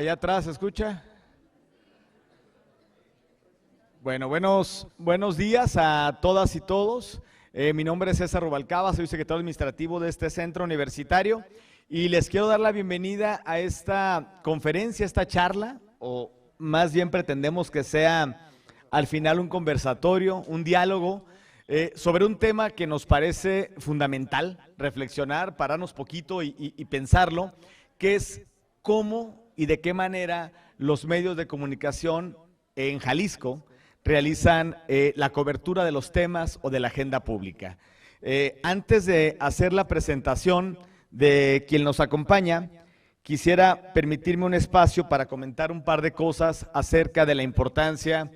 Allá atrás, ¿se escucha? Bueno, buenos días a todas y todos. Mi nombre es César Rubalcaba, soy secretario administrativo de este centro universitario y les quiero dar la bienvenida a esta conferencia, esta charla, o más bien pretendemos que sea al final un conversatorio, un diálogo sobre un tema que nos parece fundamental reflexionar, pararnos poquito y pensarlo, que es cómo y de qué manera los medios de comunicación en Jalisco realizan la cobertura de los temas o de la agenda pública. Antes de hacer la presentación de quien nos acompaña, quisiera permitirme un espacio para comentar un par de cosas acerca de la importancia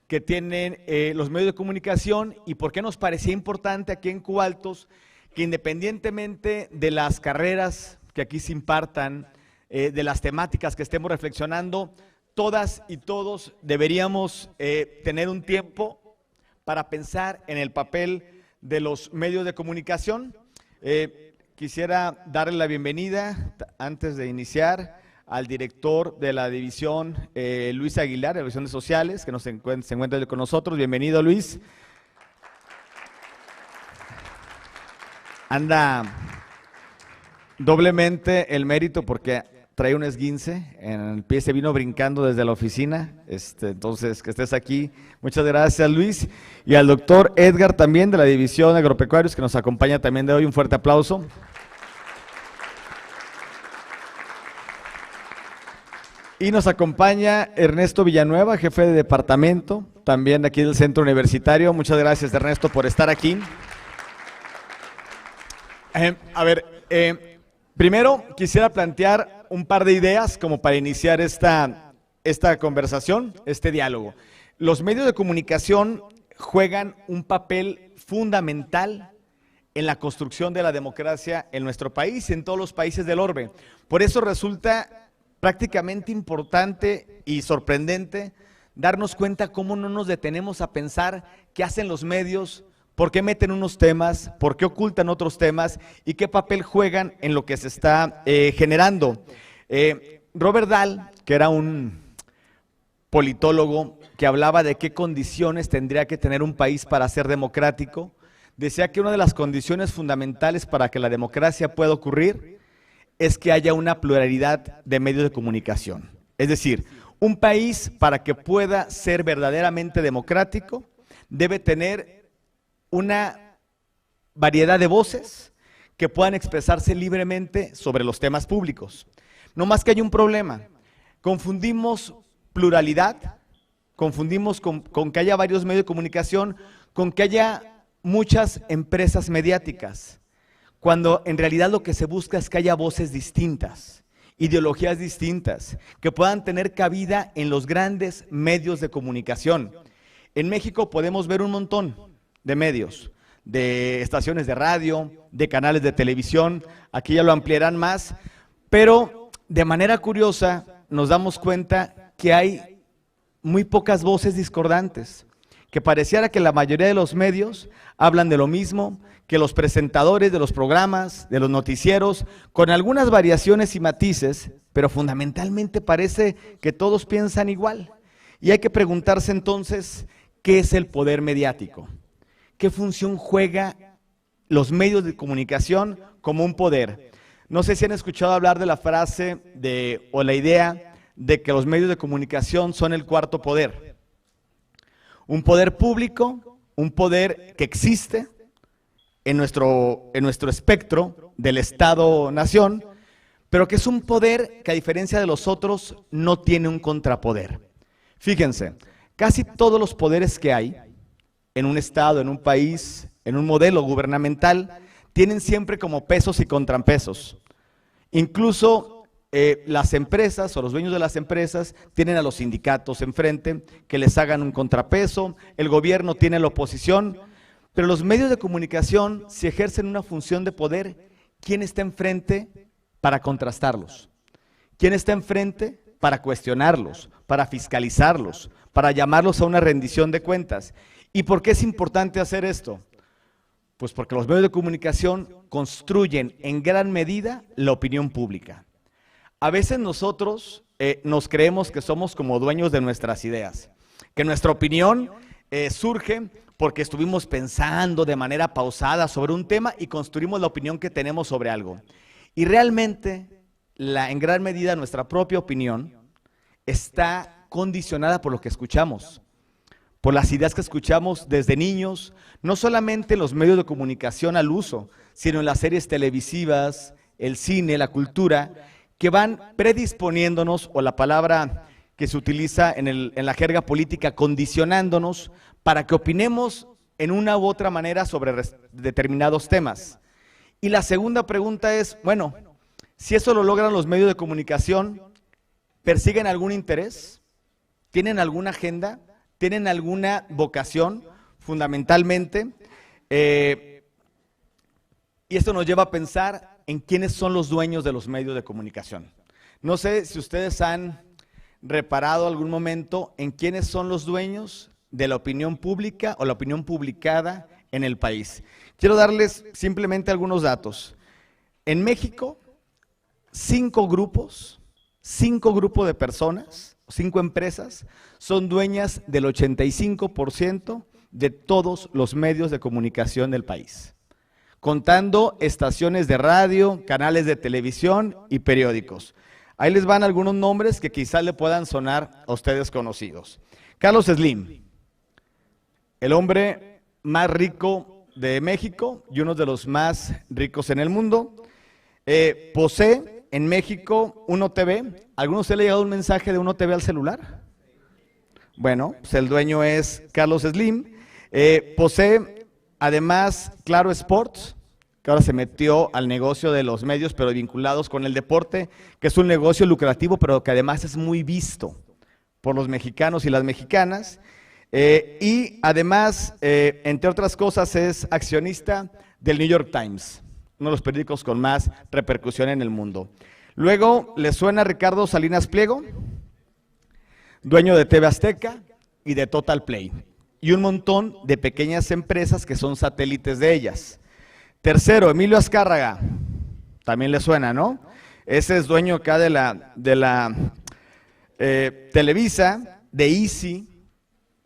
que tienen los medios de comunicación y por qué nos parecía importante aquí en Cubaltos que independientemente de las carreras que aquí se impartan, de las temáticas que estemos reflexionando, todas y todos deberíamos tener un tiempo para pensar en el papel de los medios de comunicación. Quisiera darle la bienvenida, antes de iniciar, al director de la división, Luis Aguilar, de Relaciones Sociales, que se encuentra con nosotros. Bienvenido, Luis. Anda doblemente el mérito porque trae un esguince en el pie, se vino brincando desde la oficina, entonces que estés aquí. Muchas gracias, Luis. Y al doctor Edgar también de la División Agropecuarios que nos acompaña también de hoy, un fuerte aplauso. Y nos acompaña Ernesto Villanueva, jefe de departamento, también de aquí del Centro Universitario. Muchas gracias, Ernesto, por estar aquí. Primero quisiera plantear un par de ideas como para iniciar esta conversación, este diálogo. Los medios de comunicación juegan un papel fundamental en la construcción de la democracia en nuestro país y en todos los países del orbe. Por eso resulta prácticamente importante y sorprendente darnos cuenta cómo no nos detenemos a pensar qué hacen los medios, por qué meten unos temas, por qué ocultan otros temas y qué papel juegan en lo que se está generando. Robert Dahl, que era un politólogo que hablaba de qué condiciones tendría que tener un país para ser democrático, decía que una de las condiciones fundamentales para que la democracia pueda ocurrir es que haya una pluralidad de medios de comunicación. Es decir, un país para que pueda ser verdaderamente democrático debe tener una variedad de voces que puedan expresarse libremente sobre los temas públicos. No más que hay un problema, confundimos pluralidad, confundimos con que haya varios medios de comunicación, con que haya muchas empresas mediáticas, cuando en realidad lo que se busca es que haya voces distintas, ideologías distintas, que puedan tener cabida en los grandes medios de comunicación. En México podemos ver un montón de medios, de estaciones de radio, de canales de televisión, aquí ya lo ampliarán más, pero de manera curiosa nos damos cuenta que hay muy pocas voces discordantes, que pareciera que la mayoría de los medios hablan de lo mismo, que los presentadores de los programas, de los noticieros, con algunas variaciones y matices, pero fundamentalmente parece que todos piensan igual. Y hay que preguntarse entonces, ¿qué es el poder mediático? ¿Qué función juega los medios de comunicación como un poder? No sé si han escuchado hablar de la frase o la idea de que los medios de comunicación son el cuarto poder. Un poder público, un poder que existe en nuestro espectro del Estado-nación, pero que es un poder que a diferencia de los otros no tiene un contrapoder. Fíjense, casi todos los poderes que hay en un Estado, en un país, en un modelo gubernamental, tienen siempre como pesos y contrapesos. Incluso las empresas o los dueños de las empresas tienen a los sindicatos enfrente que les hagan un contrapeso, el gobierno tiene la oposición, pero los medios de comunicación, si ejercen una función de poder, ¿quién está enfrente para contrastarlos? ¿Quién está enfrente para cuestionarlos, para fiscalizarlos, para llamarlos a una rendición de cuentas? ¿Y por qué es importante hacer esto? Pues porque los medios de comunicación construyen en gran medida la opinión pública. A veces nosotros nos creemos que somos como dueños de nuestras ideas, que nuestra opinión surge porque estuvimos pensando de manera pausada sobre un tema y construimos la opinión que tenemos sobre algo. Y realmente, en gran medida, nuestra propia opinión está condicionada por lo que escuchamos, por las ideas que escuchamos desde niños, no solamente en los medios de comunicación al uso, sino en las series televisivas, el cine, la cultura, que van predisponiéndonos, o la palabra que se utiliza en la jerga política, condicionándonos para que opinemos en una u otra manera sobre determinados temas. Y la segunda pregunta es, bueno, si eso lo logran los medios de comunicación, ¿persiguen algún interés? ¿Tienen alguna agenda? ¿Tienen alguna vocación? Fundamentalmente. Y esto nos lleva a pensar en quiénes son los dueños de los medios de comunicación. No sé si ustedes han reparado algún momento en quiénes son los dueños de la opinión pública o la opinión publicada en el país. Quiero darles simplemente algunos datos. En México, 5 grupos de personas, 5 empresas, son dueñas del 85% de todos los medios de comunicación del país, contando estaciones de radio, canales de televisión y periódicos. Ahí les van algunos nombres que quizás le puedan sonar a ustedes conocidos. Carlos Slim, el hombre más rico de México y uno de los más ricos en el mundo. Posee en México Uno TV. ¿Alguno de ustedes le ha llegado un mensaje de Uno TV al celular? Bueno, pues el dueño es Carlos Slim. Posee además Claro Sports, que ahora se metió al negocio de los medios, pero vinculados con el deporte, que es un negocio lucrativo, pero que además es muy visto por los mexicanos y las mexicanas. Y además, entre otras cosas, es accionista del New York Times, uno de los periódicos con más repercusión en el mundo. Luego, ¿le suena Ricardo Salinas Pliego? Dueño de TV Azteca y de Total Play, y un montón de pequeñas empresas que son satélites de ellas. Tercero, Emilio Azcárraga, también le suena, ¿no? Ese es dueño acá de la Televisa, de Easy,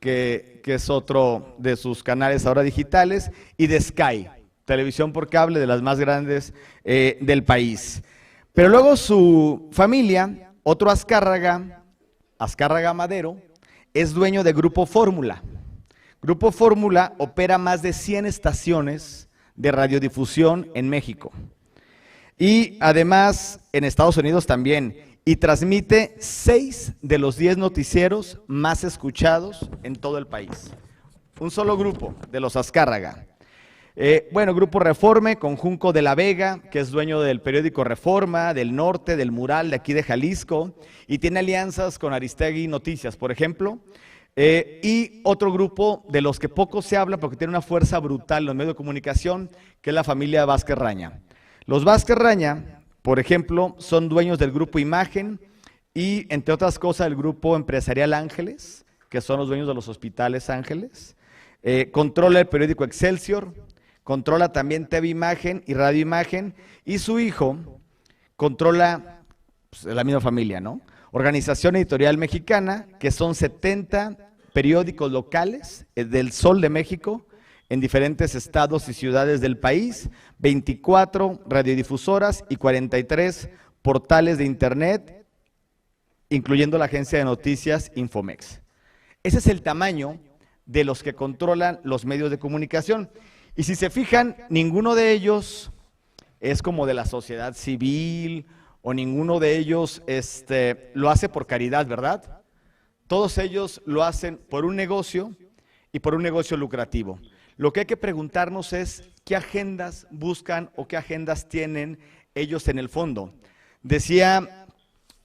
que es otro de sus canales ahora digitales, y de Sky, televisión por cable de las más grandes del país. Pero luego su familia, otro Azcárraga, Azcárraga Madero, es dueño de Grupo Fórmula. Grupo Fórmula opera más de 100 estaciones de radiodifusión en México. Y además en Estados Unidos también. Y transmite 6 de los 10 noticieros más escuchados en todo el país. Un solo grupo de los Azcárraga. Bueno, Grupo Reforme, con Junco de la Vega, que es dueño del periódico Reforma, del Norte, del Mural, de aquí de Jalisco, y tiene alianzas con Aristegui Noticias, por ejemplo. Y otro grupo de los que poco se habla, porque tiene una fuerza brutal en los medios de comunicación, que es la familia Vázquez Raña. Los Vázquez Raña, por ejemplo, son dueños del Grupo Imagen y, entre otras cosas, el Grupo Empresarial Ángeles, que son los dueños de los hospitales Ángeles. Controla el periódico Excelsior, controla también TV Imagen y Radio Imagen, y su hijo controla, pues, la misma familia, ¿no? Organización Editorial Mexicana, que son 70 periódicos locales del Sol de México en diferentes estados y ciudades del país, 24 radiodifusoras y 43 portales de internet, incluyendo la agencia de noticias Infomex. Ese es el tamaño de los que controlan los medios de comunicación. Y si se fijan, ninguno de ellos es como de la sociedad civil, o ninguno de ellos lo hace por caridad, ¿verdad? Todos ellos lo hacen por un negocio y por un negocio lucrativo. Lo que hay que preguntarnos es qué agendas buscan o qué agendas tienen ellos en el fondo. Decía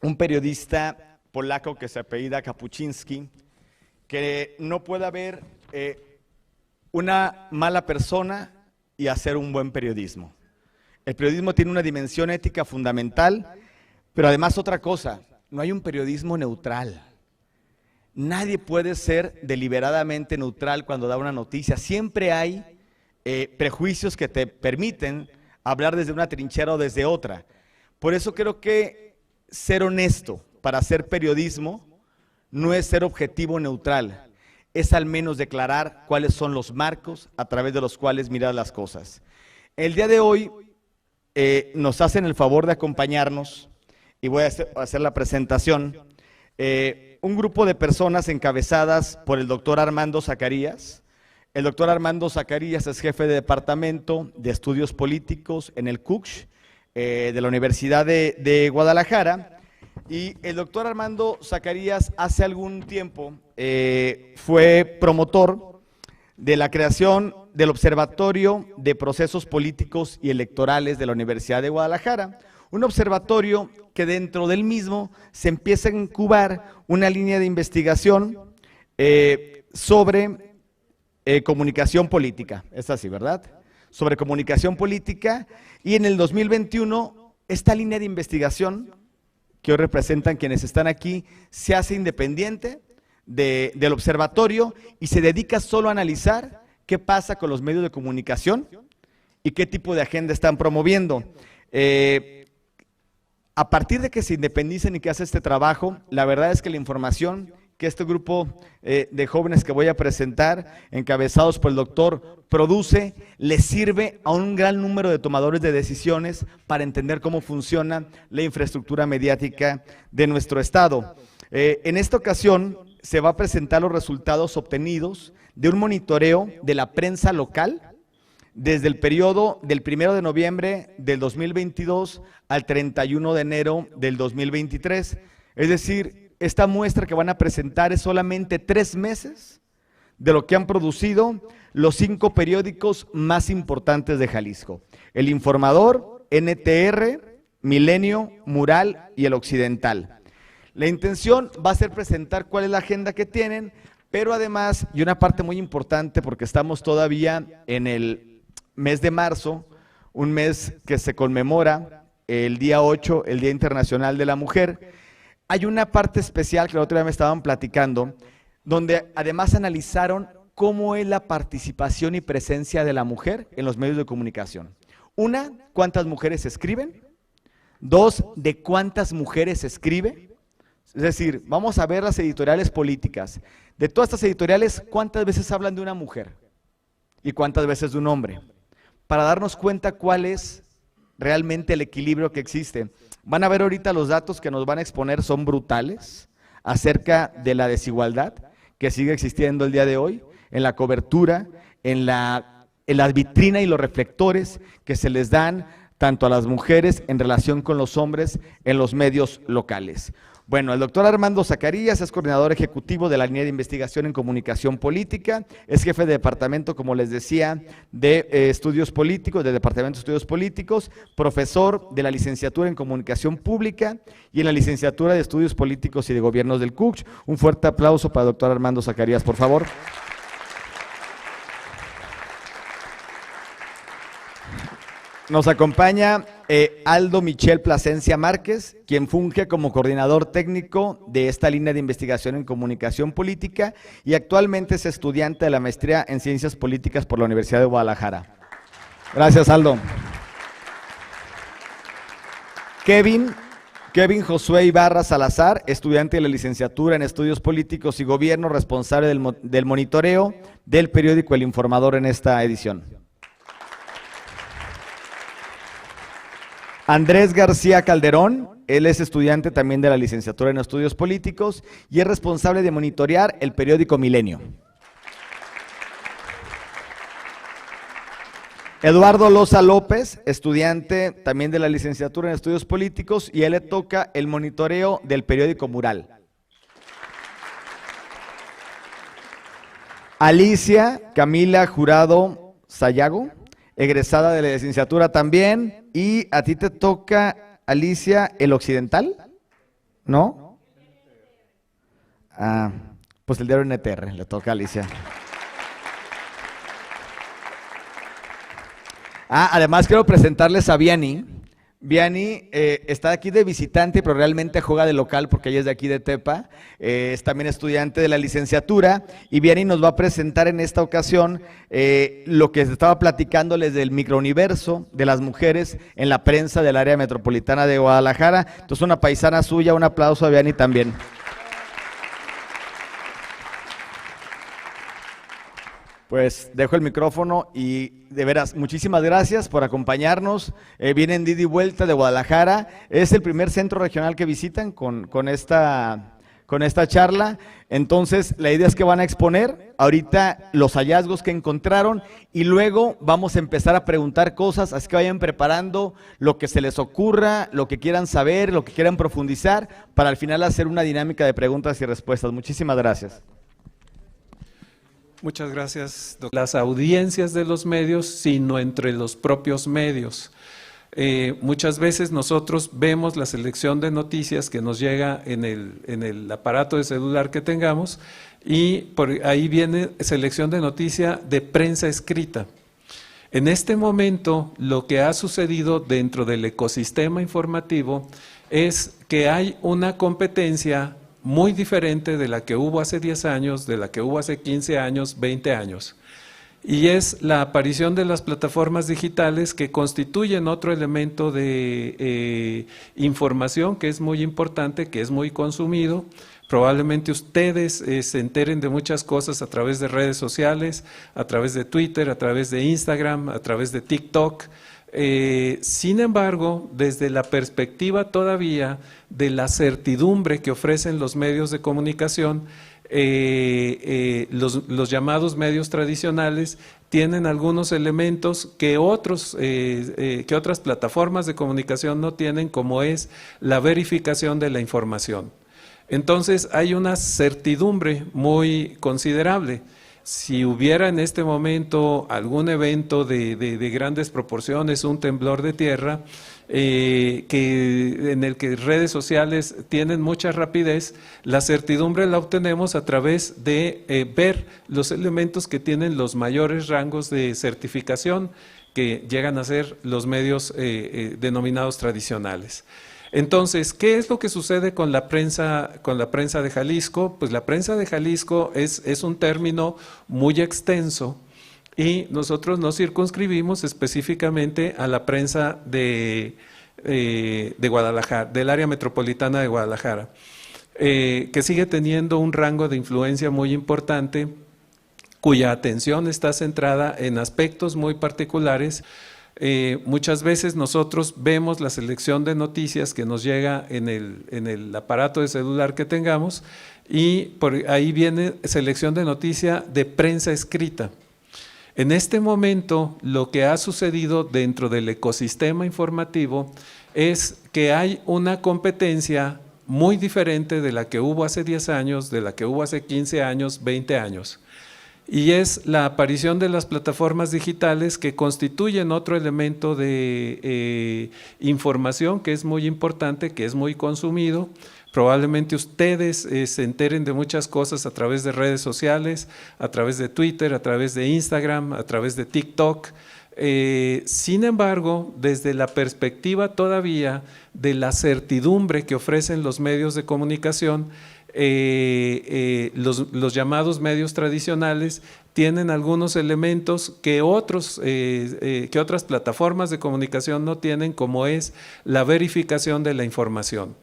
un periodista polaco que se apellida Kapuczynski que no puede haber una mala persona y hacer un buen periodismo. El periodismo tiene una dimensión ética fundamental, pero además otra cosa, no hay un periodismo neutral. Nadie puede ser deliberadamente neutral cuando da una noticia. Siempre hay prejuicios que te permiten hablar desde una trinchera o desde otra. Por eso creo que ser honesto para hacer periodismo no es ser objetivo neutral, es al menos declarar cuáles son los marcos a través de los cuales mirar las cosas. El día de hoy nos hacen el favor de acompañarnos, y voy a hacer la presentación, un grupo de personas encabezadas por el doctor Armando Zacarías. El doctor Armando Zacarías es jefe de departamento de estudios políticos en el CUCH de la Universidad de Guadalajara. Y el doctor Armando Zacarías hace algún tiempo fue promotor de la creación del Observatorio de Procesos Políticos y Electorales de la Universidad de Guadalajara, un observatorio que dentro del mismo se empieza a incubar una línea de investigación sobre comunicación política, es así, ¿verdad? Sobre comunicación política, y en el 2021 esta línea de investigación que hoy representan quienes están aquí se hace independiente del observatorio y se dedica solo a analizar qué pasa con los medios de comunicación y qué tipo de agenda están promoviendo. A partir de que se independicen y que hace este trabajo, la verdad es que la información que este grupo de jóvenes que voy a presentar, encabezados por el doctor, produce, les sirve a un gran número de tomadores de decisiones para entender cómo funciona la infraestructura mediática de nuestro estado. En esta ocasión se va a presentar los resultados obtenidos de un monitoreo de la prensa local desde el periodo del 1 de noviembre del 2022 al 31 de enero del 2023. Es decir, esta muestra que van a presentar es solamente 3 meses de lo que han producido los 5 periódicos más importantes de Jalisco: El Informador, NTR, Milenio, Mural y El Occidental. La intención va a ser presentar cuál es la agenda que tienen, pero además, y una parte muy importante porque estamos todavía en el mes de marzo, un mes que se conmemora el día 8, el Día Internacional de la Mujer, hay una parte especial que la otra vez me estaban platicando, donde además analizaron cómo es la participación y presencia de la mujer en los medios de comunicación. Una, ¿cuántas mujeres escriben? 2, ¿de cuántas mujeres escribe? Es decir, vamos a ver las editoriales políticas. De todas estas editoriales, ¿cuántas veces hablan de una mujer? ¿Y cuántas veces de un hombre? Para darnos cuenta cuál es realmente el equilibrio que existe. Van a ver ahorita los datos que nos van a exponer, son brutales, acerca de la desigualdad que sigue existiendo el día de hoy, en la cobertura, en la vitrina y los reflectores que se les dan tanto a las mujeres en relación con los hombres en los medios locales. Bueno, el doctor Armando Zacarías es coordinador ejecutivo de la línea de investigación en comunicación política, es jefe de departamento, como les decía, de estudios políticos, del departamento de estudios políticos, profesor de la licenciatura en comunicación pública y en la licenciatura de estudios políticos y de gobiernos del CUCH. Un fuerte aplauso para el doctor Armando Zacarías, por favor. Nos acompaña Aldo Michel Plasencia Márquez, quien funge como coordinador técnico de esta línea de investigación en comunicación política y actualmente es estudiante de la maestría en Ciencias Políticas por la Universidad de Guadalajara. Gracias, Aldo. Kevin Josué Ibarra Salazar, estudiante de la licenciatura en Estudios Políticos y Gobierno, responsable del monitoreo del periódico El Informador en esta edición. Andrés García Calderón, él es estudiante también de la licenciatura en Estudios Políticos y es responsable de monitorear el periódico Milenio. Eduardo Loza López, estudiante también de la licenciatura en Estudios Políticos y él le toca el monitoreo del periódico Mural. Alicia Camila Jurado Sayago, egresada de la licenciatura también, y a ti te toca, Alicia, ¿El Occidental? ¿No? Ah, pues el diario NTR, le toca a Alicia. Además quiero presentarles a Vianney. Vianney está aquí de visitante, pero realmente juega de local porque ella es de aquí de Tepa. Es también estudiante de la licenciatura y Vianney nos va a presentar en esta ocasión lo que estaba platicándoles del microuniverso de las mujeres en la prensa del área metropolitana de Guadalajara. Entonces, una paisana suya, un aplauso a Vianney también. Pues dejo el micrófono y de veras, muchísimas gracias por acompañarnos. Vienen de ida y vuelta de Guadalajara. Es el primer centro regional que visitan con esta charla. Entonces, la idea es que van a exponer ahorita los hallazgos que encontraron y luego vamos a empezar a preguntar cosas, así que vayan preparando lo que se les ocurra, lo que quieran saber, lo que quieran profundizar, para al final hacer una dinámica de preguntas y respuestas. Muchísimas gracias. Muchas gracias, doctor. Las audiencias de los medios, sino entre los propios medios. Muchas veces nosotros vemos la selección de noticias que nos llega en el aparato de celular que tengamos y por ahí viene selección de noticia de prensa escrita. En este momento, lo que ha sucedido dentro del ecosistema informativo es que hay una competencia muy diferente de la que hubo hace 10 años, de la que hubo hace 15 años, 20 años. Y es la aparición de las plataformas digitales que constituyen otro elemento de información que es muy importante, que es muy consumido. Probablemente ustedes se enteren de muchas cosas a través de redes sociales, a través de Twitter, a través de Instagram, a través de TikTok. Sin embargo, desde la perspectiva todavía de la certidumbre que ofrecen los medios de comunicación, los llamados medios tradicionales tienen algunos elementos que otras plataformas de comunicación no tienen, como es la verificación de la información. Entonces hay una certidumbre muy considerable. Si hubiera en este momento algún evento de grandes proporciones, un temblor de tierra, en el que redes sociales tienen mucha rapidez, la certidumbre la obtenemos a través de ver los elementos que tienen los mayores rangos de certificación, que llegan a ser los medios denominados tradicionales. Entonces, ¿qué es lo que sucede con la prensa de Jalisco? Pues la prensa de Jalisco es un término muy extenso y nosotros nos circunscribimos específicamente a la prensa de Guadalajara, del área metropolitana de Guadalajara, que sigue teniendo un rango de influencia muy importante, cuya atención está centrada en aspectos muy particulares. Muchas veces nosotros vemos la selección de noticias que nos llega en el aparato de celular que tengamos y por ahí viene selección de noticia de prensa escrita. En este momento, lo que ha sucedido dentro del ecosistema informativo es que hay una competencia muy diferente de la que hubo hace 10 años, de la que hubo hace 15 años, 20 años. Y es la aparición de las plataformas digitales que constituyen otro elemento de información que es muy importante, que es muy consumido. Probablemente ustedes se enteren de muchas cosas a través de redes sociales, a través de Twitter, a través de Instagram, a través de TikTok. Sin embargo, desde la perspectiva todavía de la certidumbre que ofrecen los medios de comunicación, los llamados medios tradicionales tienen algunos elementos que otras plataformas de comunicación no tienen, como es la verificación de la información.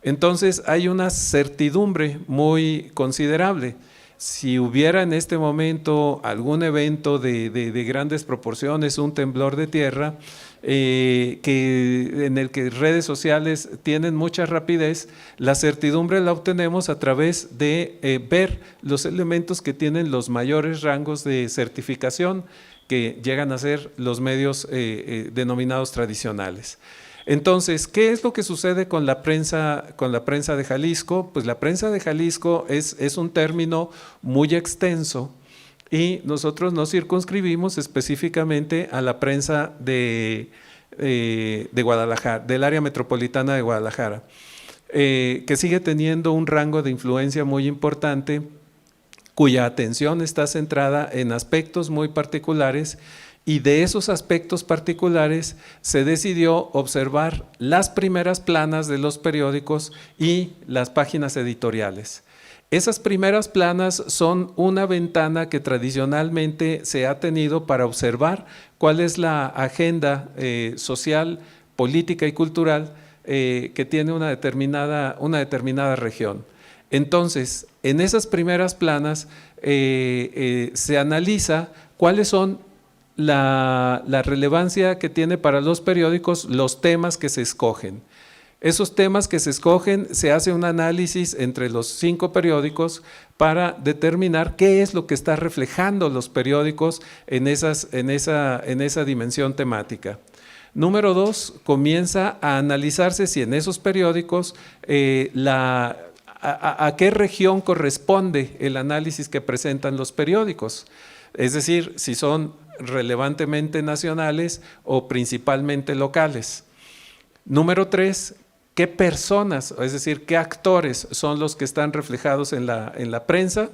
Entonces hay una certidumbre muy considerable. Si hubiera en este momento algún evento de grandes proporciones, un temblor de tierra, en el que redes sociales tienen mucha rapidez, la certidumbre la obtenemos a través de ver los elementos que tienen los mayores rangos de certificación, que llegan a ser los medios denominados tradicionales. Entonces, ¿qué es lo que sucede con la prensa de Jalisco? Pues la prensa de Jalisco es un término muy extenso y nosotros nos circunscribimos específicamente a la prensa de Guadalajara, del área metropolitana de Guadalajara, que sigue teniendo un rango de influencia muy importante, cuya atención está centrada en aspectos muy particulares. Y de esos aspectos particulares se decidió observar las primeras planas de los periódicos y las páginas editoriales. Esas primeras planas son una ventana que tradicionalmente se ha tenido para observar cuál es la agenda social, política y cultural que tiene una determinada región. Entonces, en esas primeras planas se analiza cuáles son la relevancia que tiene para los periódicos los temas que se escogen. Esos temas que se escogen, se hace un análisis entre los 5 periódicos para determinar qué es lo que está reflejando los periódicos en esa dimensión temática. Número 2, comienza a analizarse si en esos periódicos a qué región corresponde el análisis que presentan los periódicos. Es decir, si son relevantemente nacionales o principalmente locales. Número 3, ¿qué personas, es decir, qué actores son los que están reflejados en la prensa?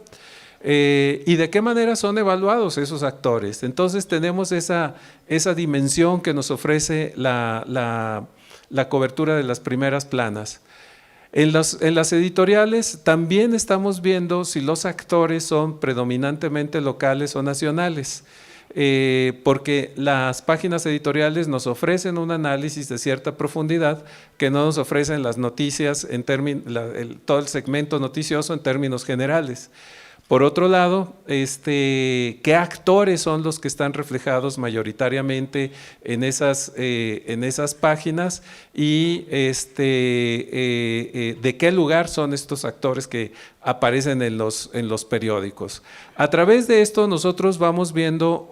¿Y de qué manera son evaluados esos actores? Entonces tenemos esa dimensión que nos ofrece la cobertura de las primeras planas. En las editoriales también estamos viendo si los actores son predominantemente locales o nacionales, porque las páginas editoriales nos ofrecen un análisis de cierta profundidad que no nos ofrecen las noticias, todo el segmento noticioso en términos generales. Por otro lado, ¿qué actores son los que están reflejados mayoritariamente en esas páginas y de qué lugar son estos actores que aparecen en los periódicos? A través de esto nosotros vamos viendo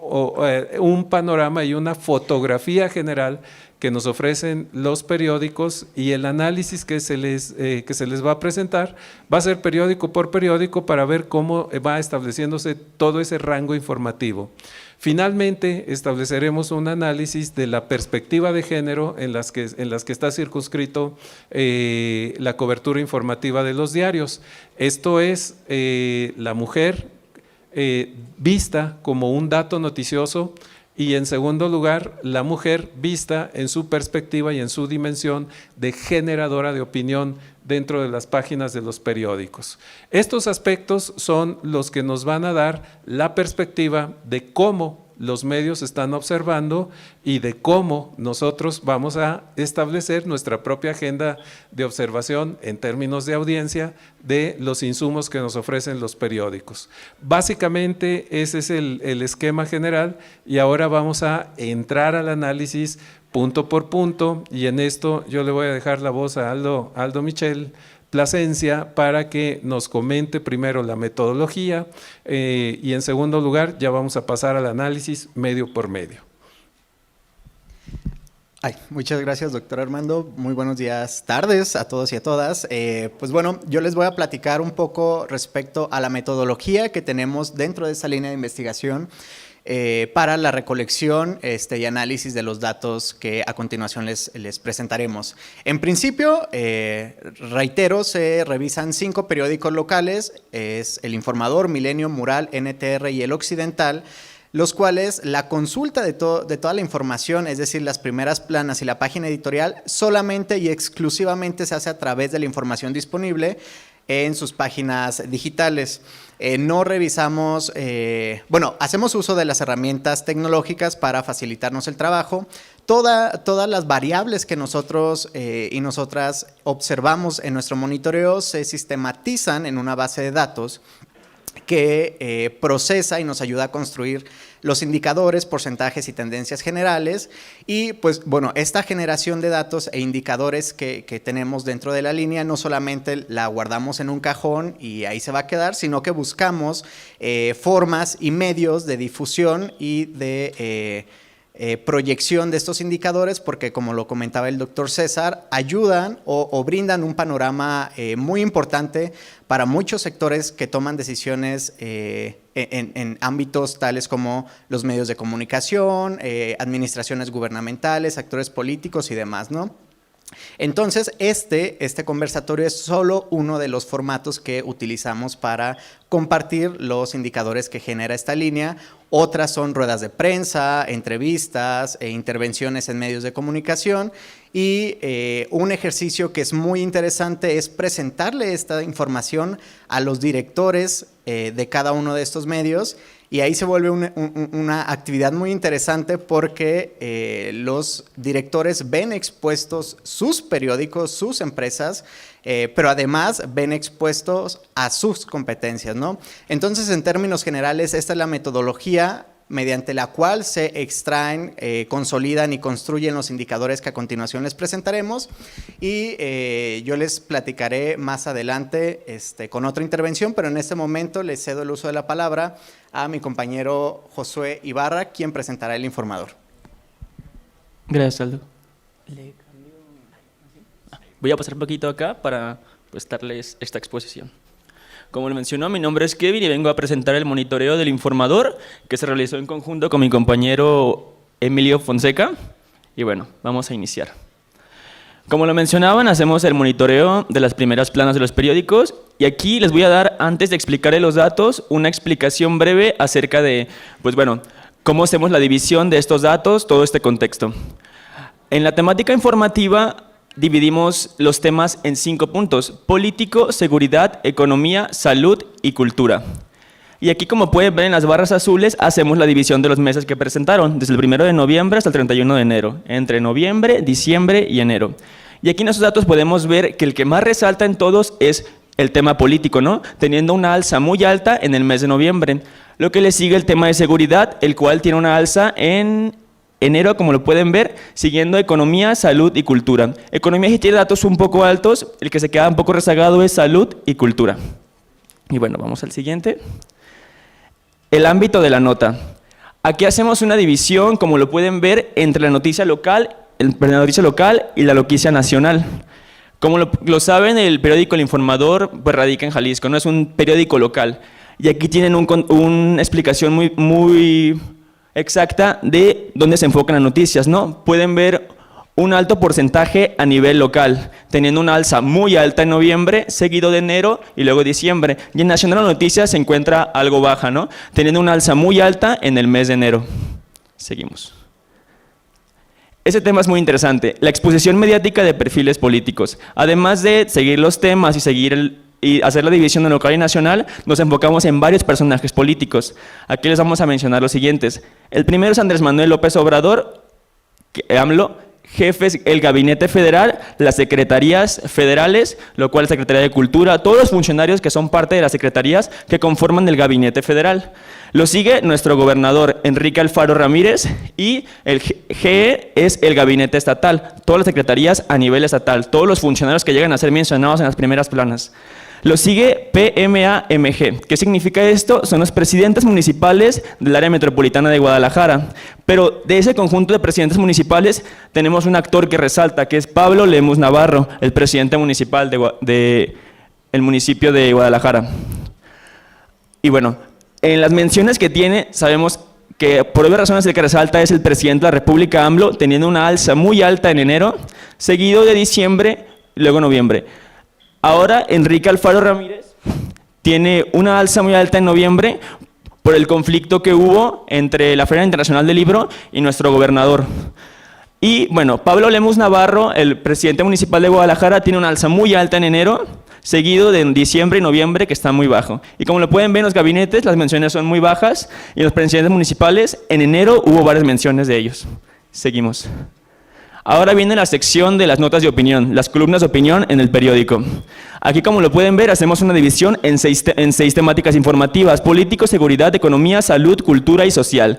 un panorama y una fotografía general que nos ofrecen los periódicos, y el análisis que se les va a presentar va a ser periódico por periódico para ver cómo va estableciéndose todo ese rango informativo. Finalmente, estableceremos un análisis de la perspectiva de género en las que está circunscrito la cobertura informativa de los diarios. Esto es la mujer vista como un dato noticioso, y en segundo lugar, la mujer vista en su perspectiva y en su dimensión de generadora de opinión dentro de las páginas de los periódicos. Estos aspectos son los que nos van a dar la perspectiva de cómo los medios están observando y de cómo nosotros vamos a establecer nuestra propia agenda de observación en términos de audiencia de los insumos que nos ofrecen los periódicos. Básicamente ese es el esquema general, y ahora vamos a entrar al análisis punto por punto, y en esto yo le voy a dejar la voz a Aldo Michel Plasencia para que nos comente primero la metodología y en segundo lugar ya vamos a pasar al análisis medio por medio. Muchas gracias, doctor Armando. Muy buenos días, tardes a todos y a todas. Pues bueno, yo les voy a platicar un poco respecto a la metodología que tenemos dentro de esta línea de investigación para la recolección y análisis de los datos que a continuación les presentaremos. En principio, reitero, se revisan 5 periódicos locales, es El Informador, Milenio, Mural, NTR y El Occidental, los cuales la consulta de toda la información, es decir, las primeras planas y la página editorial, solamente y exclusivamente se hace a través de la información disponible en sus páginas digitales. No revisamos, hacemos uso de las herramientas tecnológicas para facilitarnos el trabajo. Todas las variables que nosotros y nosotras observamos en nuestro monitoreo se sistematizan en una base de datos que procesa y nos ayuda a construir los indicadores, porcentajes y tendencias generales. Y pues bueno, esta generación de datos e indicadores que tenemos dentro de la línea no solamente la guardamos en un cajón y ahí se va a quedar, sino que buscamos formas y medios de difusión y de proyección de estos indicadores, porque como lo comentaba el doctor César, ayudan o brindan un panorama muy importante para muchos sectores que toman decisiones en ámbitos tales como los medios de comunicación, administraciones gubernamentales, actores políticos y demás, ¿no? Entonces, este conversatorio es solo uno de los formatos que utilizamos para compartir los indicadores que genera esta línea. Otras son ruedas de prensa, entrevistas e intervenciones en medios de comunicación. Y un ejercicio que es muy interesante es presentarle esta información a los directores de cada uno de estos medios. Y ahí se vuelve una actividad muy interesante porque los directores ven expuestos sus periódicos, sus empresas, pero además ven expuestos a sus competencias, ¿no? Entonces, en términos generales, esta es la metodología mediante la cual se extraen, consolidan y construyen los indicadores que a continuación les presentaremos, y yo les platicaré más adelante con otra intervención, pero en este momento les cedo el uso de la palabra a mi compañero Josué Ibarra, quien presentará el informador. Gracias, Aldo. Voy a pasar un poquito acá para darles esta exposición. Como lo mencionó, mi nombre es Kevin y vengo a presentar el monitoreo del informador que se realizó en conjunto con mi compañero Emilio Fonseca. Y bueno, vamos a iniciar. Como lo mencionaban, hacemos el monitoreo de las primeras planas de los periódicos y aquí les voy a dar, antes de explicarles los datos, una explicación breve acerca de, cómo hacemos la división de estos datos, todo este contexto. En la temática informativa dividimos los temas en 5 puntos: político, seguridad, economía, salud y cultura. Y aquí, como pueden ver en las barras azules, hacemos la división de los meses que presentaron, desde el 1 de noviembre hasta el 31 de enero, entre noviembre, diciembre y enero. Y aquí en esos datos podemos ver que el que más resalta en todos es el tema político, ¿no? Teniendo una alza muy alta en el mes de noviembre. Lo que le sigue el tema de seguridad, el cual tiene una alza en enero, como lo pueden ver, siguiendo economía, salud y cultura. Economía sí tiene datos un poco altos, el que se queda un poco rezagado es salud y cultura. Y bueno, vamos al siguiente. El ámbito de la nota. Aquí hacemos una división, como lo pueden ver, entre la noticia local y la noticia nacional. Como lo saben, el periódico El Informador radica en Jalisco, no es un periódico local. Y aquí tienen una explicación muy exacta de dónde se enfocan las noticias, ¿no? Pueden ver un alto porcentaje a nivel local, teniendo una alza muy alta en noviembre, seguido de enero y luego diciembre. Y en Nacional Noticias se encuentra algo baja, ¿no? Teniendo una alza muy alta en el mes de enero. Seguimos. Ese tema es muy interesante, la exposición mediática de perfiles políticos. Además de seguir los temas y hacer la división de local y nacional, nos enfocamos en varios personajes políticos. Aquí les vamos a mencionar los siguientes. El primero es Andrés Manuel López Obrador, AMLO, jefes, el Gabinete Federal, las secretarías federales, lo cual es Secretaría de Cultura, todos los funcionarios que son parte de las secretarías que conforman el Gabinete Federal. Lo sigue nuestro gobernador Enrique Alfaro Ramírez y el GE es el Gabinete Estatal, todas las secretarías a nivel estatal, todos los funcionarios que llegan a ser mencionados en las primeras planas. Lo sigue PMAMG. ¿Qué significa esto? Son los presidentes municipales del área metropolitana de Guadalajara. Pero de ese conjunto de presidentes municipales tenemos un actor que resalta, que es Pablo Lemus Navarro, el presidente municipal del municipio de Guadalajara. Y bueno, en las menciones que tiene, sabemos que por obvias razones el que resalta es el presidente de la República, AMLO, teniendo una alza muy alta en enero, seguido de diciembre y luego noviembre. Ahora, Enrique Alfaro Ramírez tiene una alza muy alta en noviembre por el conflicto que hubo entre la Feria Internacional del Libro y nuestro gobernador. Y bueno, Pablo Lemus Navarro, el presidente municipal de Guadalajara, tiene una alza muy alta en enero, seguido de diciembre y noviembre, que está muy bajo. Y como lo pueden ver en los gabinetes, las menciones son muy bajas, y los presidentes municipales, en enero hubo varias menciones de ellos. Seguimos. Ahora viene la sección de las notas de opinión, las columnas de opinión en el periódico. Aquí, como lo pueden ver, hacemos una división en seis temáticas informativas: político, seguridad, economía, salud, cultura y social.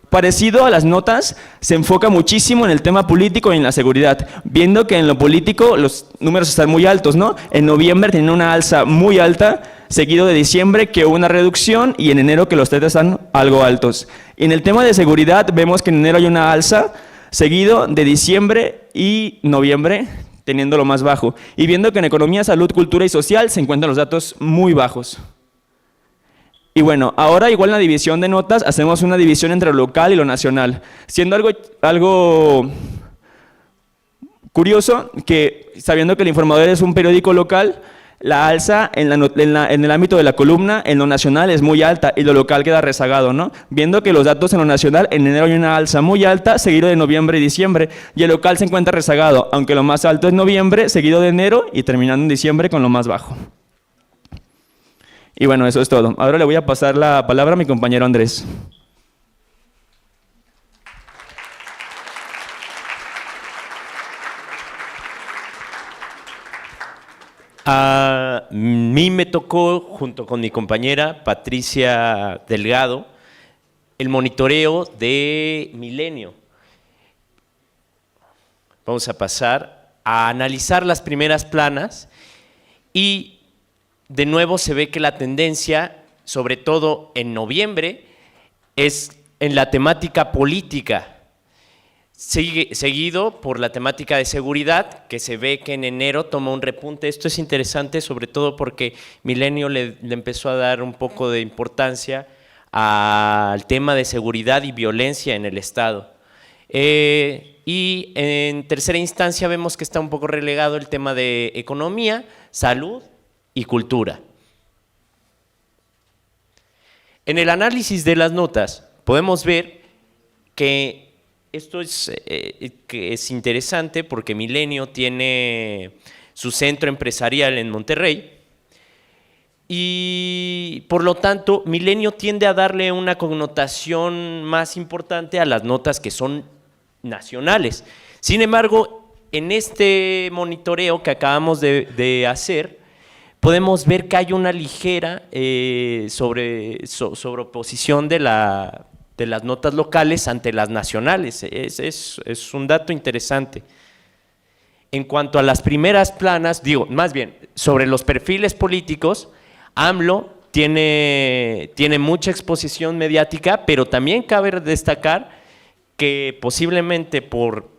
Parecido a las notas, se enfoca muchísimo en el tema político y en la seguridad, viendo que en lo político los números están muy altos, ¿no? En noviembre tiene una alza muy alta, seguido de diciembre que hubo una reducción y en enero que los datos están algo altos. Y en el tema de seguridad vemos que en enero hay una alza, seguido de diciembre y noviembre, teniendo lo más bajo. Y viendo que en economía, salud, cultura y social se encuentran los datos muy bajos. Y bueno, ahora igual en la división de notas hacemos una división entre lo local y lo nacional, siendo algo Curioso que, sabiendo que El Informador es un periódico local, la alza en el ámbito de la columna en lo nacional es muy alta y lo local queda rezagado, ¿no? Viendo que los datos en lo nacional, en enero hay una alza muy alta, seguido de noviembre y diciembre, y el local se encuentra rezagado, aunque lo más alto es noviembre, seguido de enero y terminando en diciembre con lo más bajo. Y bueno, eso es todo. Ahora le voy a pasar la palabra a mi compañero Andrés. A mí me tocó, junto con mi compañera Patricia Delgado, el monitoreo de Milenio. Vamos a pasar a analizar las primeras planas y de nuevo se ve que la tendencia, sobre todo en noviembre, es en la temática política, seguido por la temática de seguridad, que se ve que en enero toma un repunte. Esto es interesante, sobre todo porque Milenio le empezó a dar un poco de importancia al tema de seguridad y violencia en el Estado. Y en tercera instancia vemos que está un poco relegado el tema de economía, salud y cultura. En el análisis de las notas podemos ver que esto es interesante porque Milenio tiene su centro empresarial en Monterrey y por lo tanto Milenio tiende a darle una connotación más importante a las notas que son nacionales. Sin embargo, en este monitoreo que acabamos de hacer, podemos ver que hay una ligera sobreposición de las notas locales ante las nacionales. Es un dato interesante. En cuanto a las primeras planas, más bien, sobre los perfiles políticos, AMLO tiene mucha exposición mediática, pero también cabe destacar que posiblemente por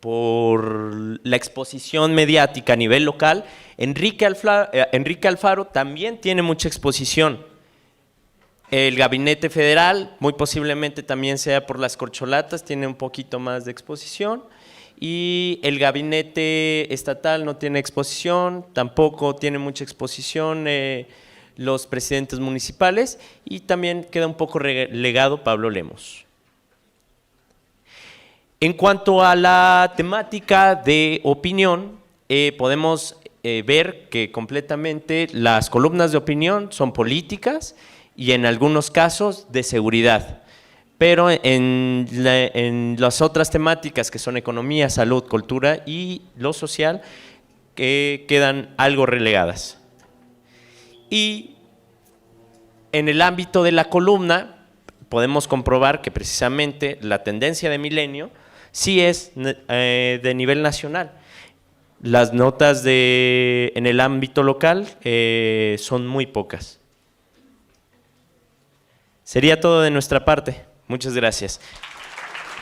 la exposición mediática a nivel local, Enrique Alfaro también tiene mucha exposición. El gabinete federal, muy posiblemente también sea por las corcholatas, tiene un poquito más de exposición. Y el gabinete estatal no tiene exposición, tampoco tiene mucha exposición los presidentes municipales, y también queda un poco relegado Pablo Lemos. En cuanto a la temática de opinión, podemos ver que completamente las columnas de opinión son políticas y en algunos casos de seguridad, pero en las otras temáticas que son economía, salud, cultura y lo social, quedan algo relegadas. Y en el ámbito de la columna podemos comprobar que precisamente la tendencia de Milenio sí es de nivel nacional. Las notas en el ámbito local son muy pocas. Sería todo de nuestra parte. Muchas gracias.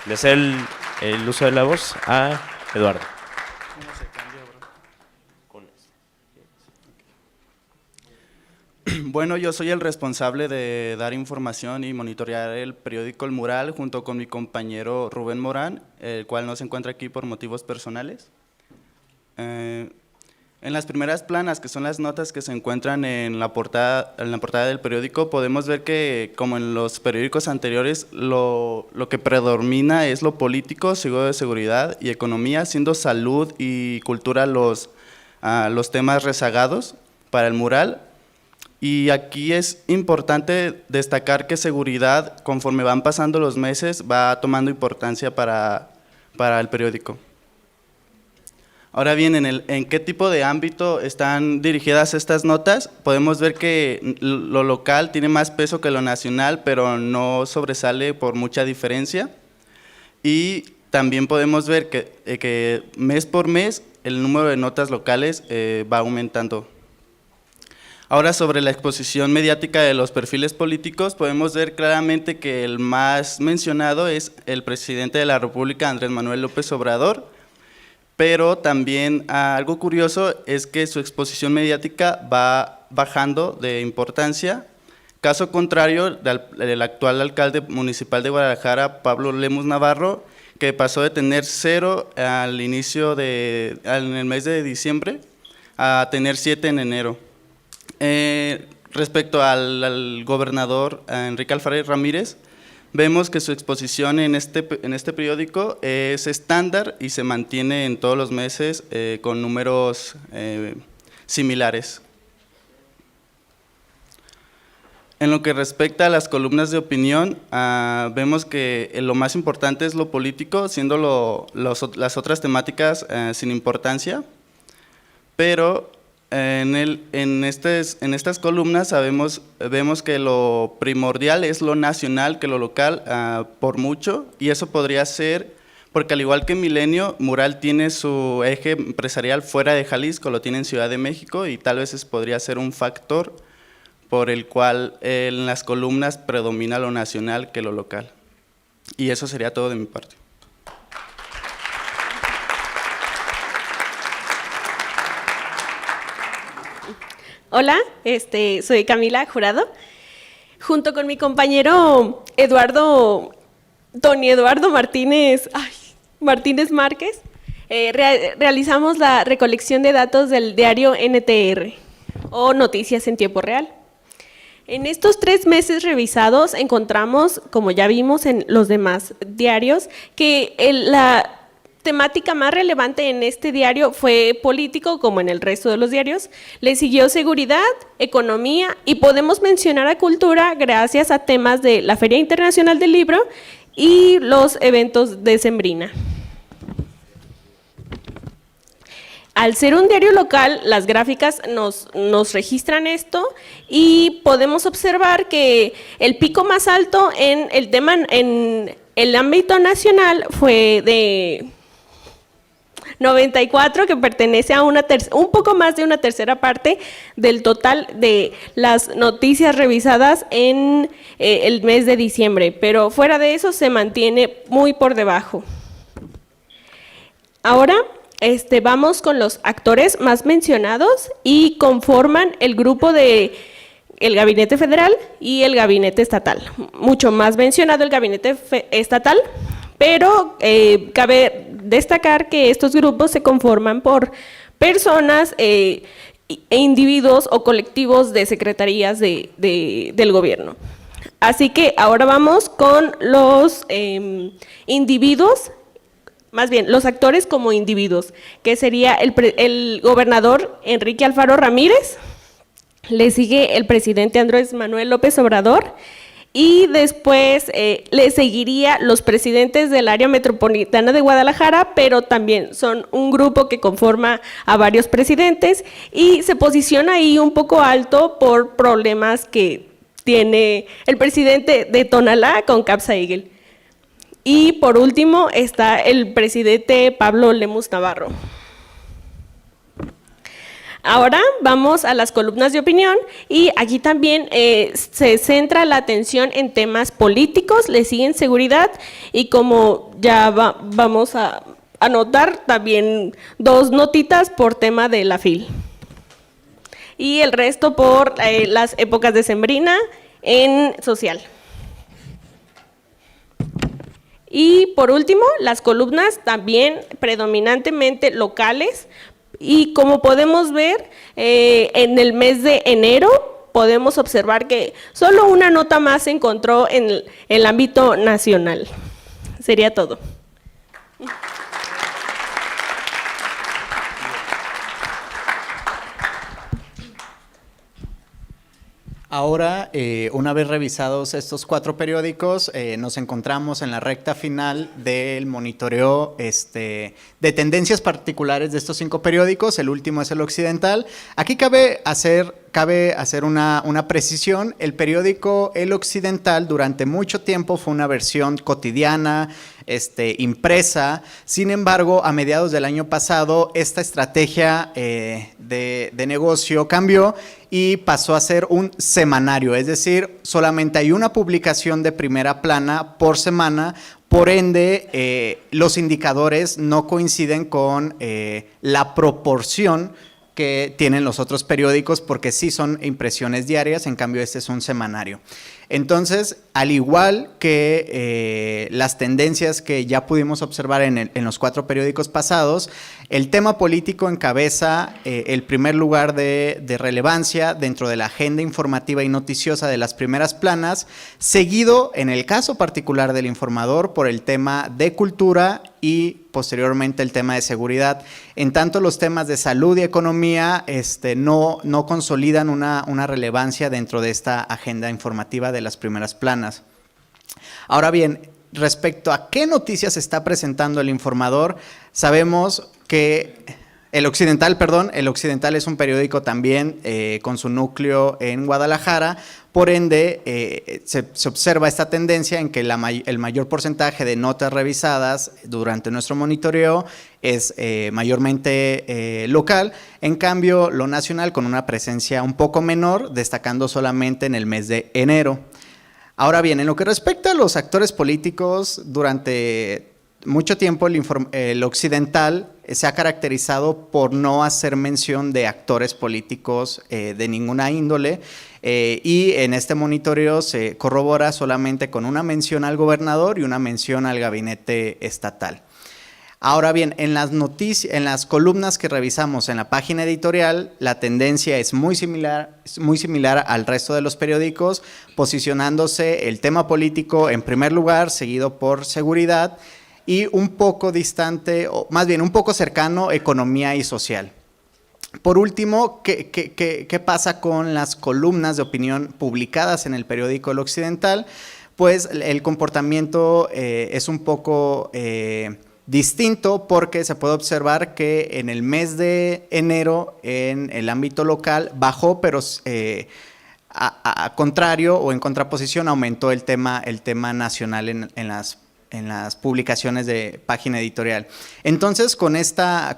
Le cedo el uso de la voz a Eduardo. Bueno, yo soy el responsable de dar información y monitorear el periódico El Mural junto con mi compañero Rubén Morán, el cual no se encuentra aquí por motivos personales. En las primeras planas, que son las notas que se encuentran en la portada del periódico, podemos ver que, como en los periódicos anteriores, lo que predomina es lo político, seguido de seguridad y economía, siendo salud y cultura los temas rezagados para El Mural. Y aquí es importante destacar que seguridad, conforme van pasando los meses, va tomando importancia para el periódico. Ahora bien, ¿en qué tipo de ámbito están dirigidas estas notas? Podemos ver que lo local tiene más peso que lo nacional, pero no sobresale por mucha diferencia. Y también podemos ver que mes por mes el número de notas locales va aumentando. Ahora, sobre la exposición mediática de los perfiles políticos, podemos ver claramente que el más mencionado es el presidente de la República, Andrés Manuel López Obrador, pero también algo curioso es que su exposición mediática va bajando de importancia, caso contrario del actual alcalde municipal de Guadalajara, Pablo Lemus Navarro, que pasó de tener 0 al inicio en el mes de diciembre a tener 7 en enero. Respecto al gobernador Enrique Alfaro Ramírez, vemos que su exposición en este periódico es estándar y se mantiene en todos los meses con números similares. En lo que respecta a las columnas de opinión, vemos que lo más importante es lo político, siendo las otras temáticas sin importancia, pero en estas columnas vemos que lo primordial es lo nacional que lo local por mucho, y eso podría ser porque al igual que Milenio, Mural tiene su eje empresarial fuera de Jalisco, lo tiene en Ciudad de México, y tal vez podría ser un factor por el cual en las columnas predomina lo nacional que lo local. Y eso sería todo de mi parte. Hola, soy Camila Jurado. Junto con mi compañero Tony Eduardo Martínez Márquez, realizamos la recolección de datos del diario NTR, o Noticias en Tiempo Real. En estos 3 meses revisados encontramos, como ya vimos en los demás diarios, que la temática más relevante en este diario fue político, como en el resto de los diarios. Le siguió seguridad, economía, y podemos mencionar a cultura gracias a temas de la Feria Internacional del Libro y los eventos de Sembrina. Al ser un diario local, las gráficas nos registran esto, y podemos observar que el pico más alto en el ámbito nacional fue de 94, que pertenece a un poco más de una tercera parte del total de las noticias revisadas en el mes de diciembre, pero fuera de eso se mantiene muy por debajo. Ahora vamos con los actores más mencionados y conforman el grupo de el Gabinete Federal y el Gabinete Estatal. Mucho más mencionado el Gabinete Estatal, pero cabe destacar que estos grupos se conforman por personas e individuos o colectivos de secretarías del gobierno. Así que ahora vamos con los individuos, más bien los actores como individuos, que sería el gobernador Enrique Alfaro Ramírez, le sigue el presidente Andrés Manuel López Obrador, y después le seguiría los presidentes del área metropolitana de Guadalajara, pero también son un grupo que conforma a varios presidentes, y se posiciona ahí un poco alto por problemas que tiene el presidente de Tonalá con Capsa Eagle. Y por último está el presidente Pablo Lemus Navarro. Ahora vamos a las columnas de opinión, y aquí también se centra la atención en temas políticos, le siguen seguridad, y como ya vamos a anotar también 2 notitas por tema de la FIL. Y el resto por las épocas de Sembrina en social. Y por último, las columnas también predominantemente locales, y como podemos ver, en el mes de enero podemos observar que solo una nota más se encontró en el ámbito nacional. Sería todo. Ahora, una vez revisados estos 4 periódicos, nos encontramos en la recta final del monitoreo de tendencias particulares de estos 5 periódicos. El último es El Occidental. Aquí cabe hacer una precisión. El periódico El Occidental durante mucho tiempo fue una versión cotidiana, impresa. Sin embargo, a mediados del año pasado, esta estrategia de negocio cambió y pasó a ser un semanario, es decir, solamente hay una publicación de primera plana por semana. Por ende, los indicadores no coinciden con la proporción que tienen los otros periódicos, porque sí son impresiones diarias, en cambio este es un semanario. Entonces, al igual que las tendencias que ya pudimos observar en los 4 periódicos pasados, el tema político encabeza el primer lugar de relevancia dentro de la agenda informativa y noticiosa de las primeras planas, seguido, en el caso particular del Informador, por el tema de cultura y posteriormente el tema de seguridad. En tanto, los temas de salud y economía no consolidan una relevancia dentro de esta agenda informativa de las primeras planas. Ahora bien, respecto a qué noticias está presentando el Informador, sabemos que El Occidental es un periódico también con su núcleo en Guadalajara. Por ende, se observa esta tendencia en que el mayor porcentaje de notas revisadas durante nuestro monitoreo es mayormente local. En cambio, lo nacional con una presencia un poco menor, destacando solamente en el mes de enero. Ahora bien, en lo que respecta a los actores políticos, durante mucho tiempo el Occidental se ha caracterizado por no hacer mención de actores políticos de ninguna índole, y en este monitoreo se corrobora solamente con una mención al gobernador y una mención al gabinete estatal. Ahora bien, en las columnas que revisamos en la página editorial, la tendencia es muy similar al resto de los periódicos, posicionándose el tema político en primer lugar, seguido por seguridad, y un poco distante, o más bien un poco cercano, economía y social. Por último, ¿qué pasa con las columnas de opinión publicadas en el periódico El Occidental? Pues el comportamiento es un poco distinto, porque se puede observar que en el mes de enero en el ámbito local bajó, pero a contrario o en contraposición aumentó el tema nacional en las publicaciones de página editorial. Entonces, con esta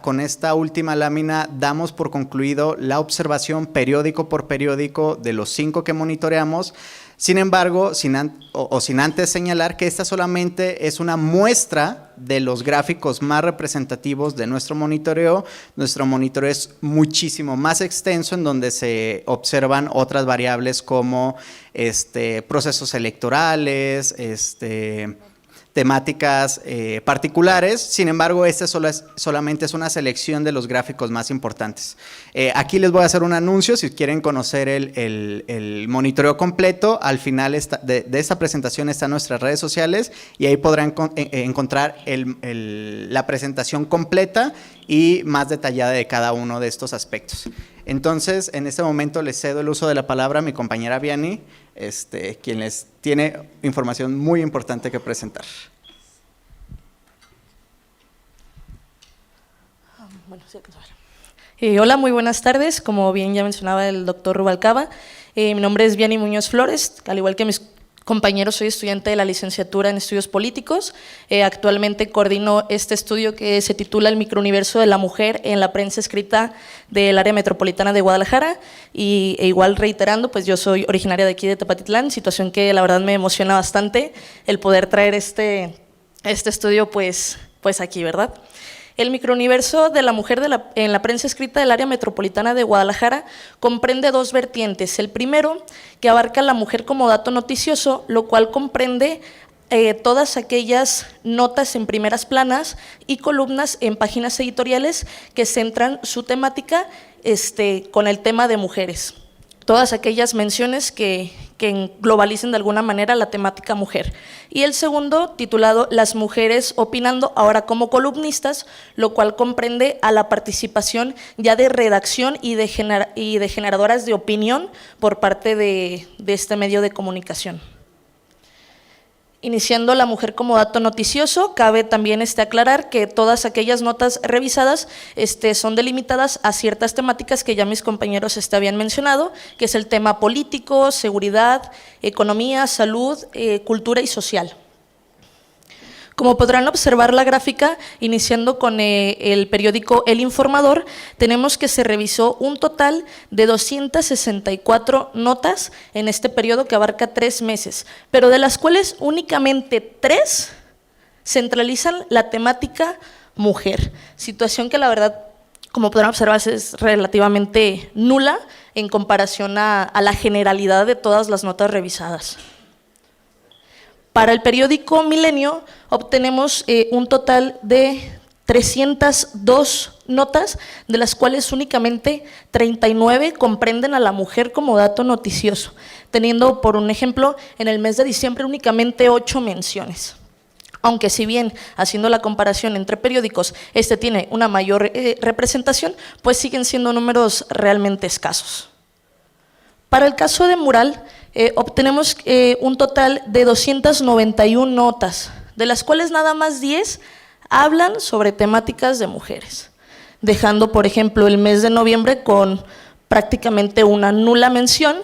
última lámina damos por concluido la observación periódico por periódico de los 5 que monitoreamos. Sin embargo, sin antes señalar que esta solamente es una muestra de los gráficos más representativos de nuestro monitoreo. Nuestro monitoreo es muchísimo más extenso, en donde se observan otras variables como procesos electorales, temáticas particulares. Sin embargo, esta solamente es una selección de los gráficos más importantes. Aquí les voy a hacer un anuncio. Si quieren conocer el monitoreo completo, al final de esta presentación están nuestras redes sociales, y ahí podrán encontrar la presentación completa y más detallada de cada uno de estos aspectos. Entonces, en este momento les cedo el uso de la palabra a mi compañera Vianney, quien les tiene información muy importante que presentar. Hola, muy buenas tardes. Como bien ya mencionaba el doctor Rubalcaba, mi nombre es Vianney Muñoz Flores. Al igual que mis compañeros, soy estudiante de la licenciatura en Estudios Políticos. Actualmente coordino este estudio que se titula El microuniverso de la mujer en la prensa escrita del área metropolitana de Guadalajara, e igual reiterando, pues yo soy originaria de aquí de Tepatitlán, situación que la verdad me emociona bastante el poder traer este estudio pues aquí, ¿verdad? El microuniverso de la mujer en la prensa escrita del área metropolitana de Guadalajara comprende 2 vertientes. El primero, que abarca a la mujer como dato noticioso, lo cual comprende todas aquellas notas en primeras planas y columnas en páginas editoriales que centran su temática con el tema de mujeres. Todas aquellas menciones que globalicen de alguna manera la temática mujer. Y el segundo, titulado Las mujeres opinando, ahora como columnistas, lo cual comprende a la participación ya de redacción y de generadoras de opinión por parte de este medio de comunicación. Iniciando la mujer como dato noticioso, cabe también aclarar que todas aquellas notas revisadas son delimitadas a ciertas temáticas que ya mis compañeros habían mencionado, que es el tema político, seguridad, economía, salud, cultura y social. Como podrán observar la gráfica, iniciando con el periódico El Informador, tenemos que se revisó un total de 264 notas en este periodo que abarca 3 meses, pero de las cuales únicamente 3 centralizan la temática mujer, situación que la verdad, como podrán observar, es relativamente nula en comparación a la generalidad de todas las notas revisadas. Para el periódico Milenio obtenemos un total de 302 notas, de las cuales únicamente 39 comprenden a la mujer como dato noticioso, teniendo, por un ejemplo, en el mes de diciembre únicamente 8 menciones. Aunque si bien, haciendo la comparación entre periódicos, este tiene una mayor representación, pues siguen siendo números realmente escasos. Para el caso de Mural, obtenemos un total de 291 notas, de las cuales nada más 10 hablan sobre temáticas de mujeres, dejando, por ejemplo, el mes de noviembre con prácticamente una nula mención,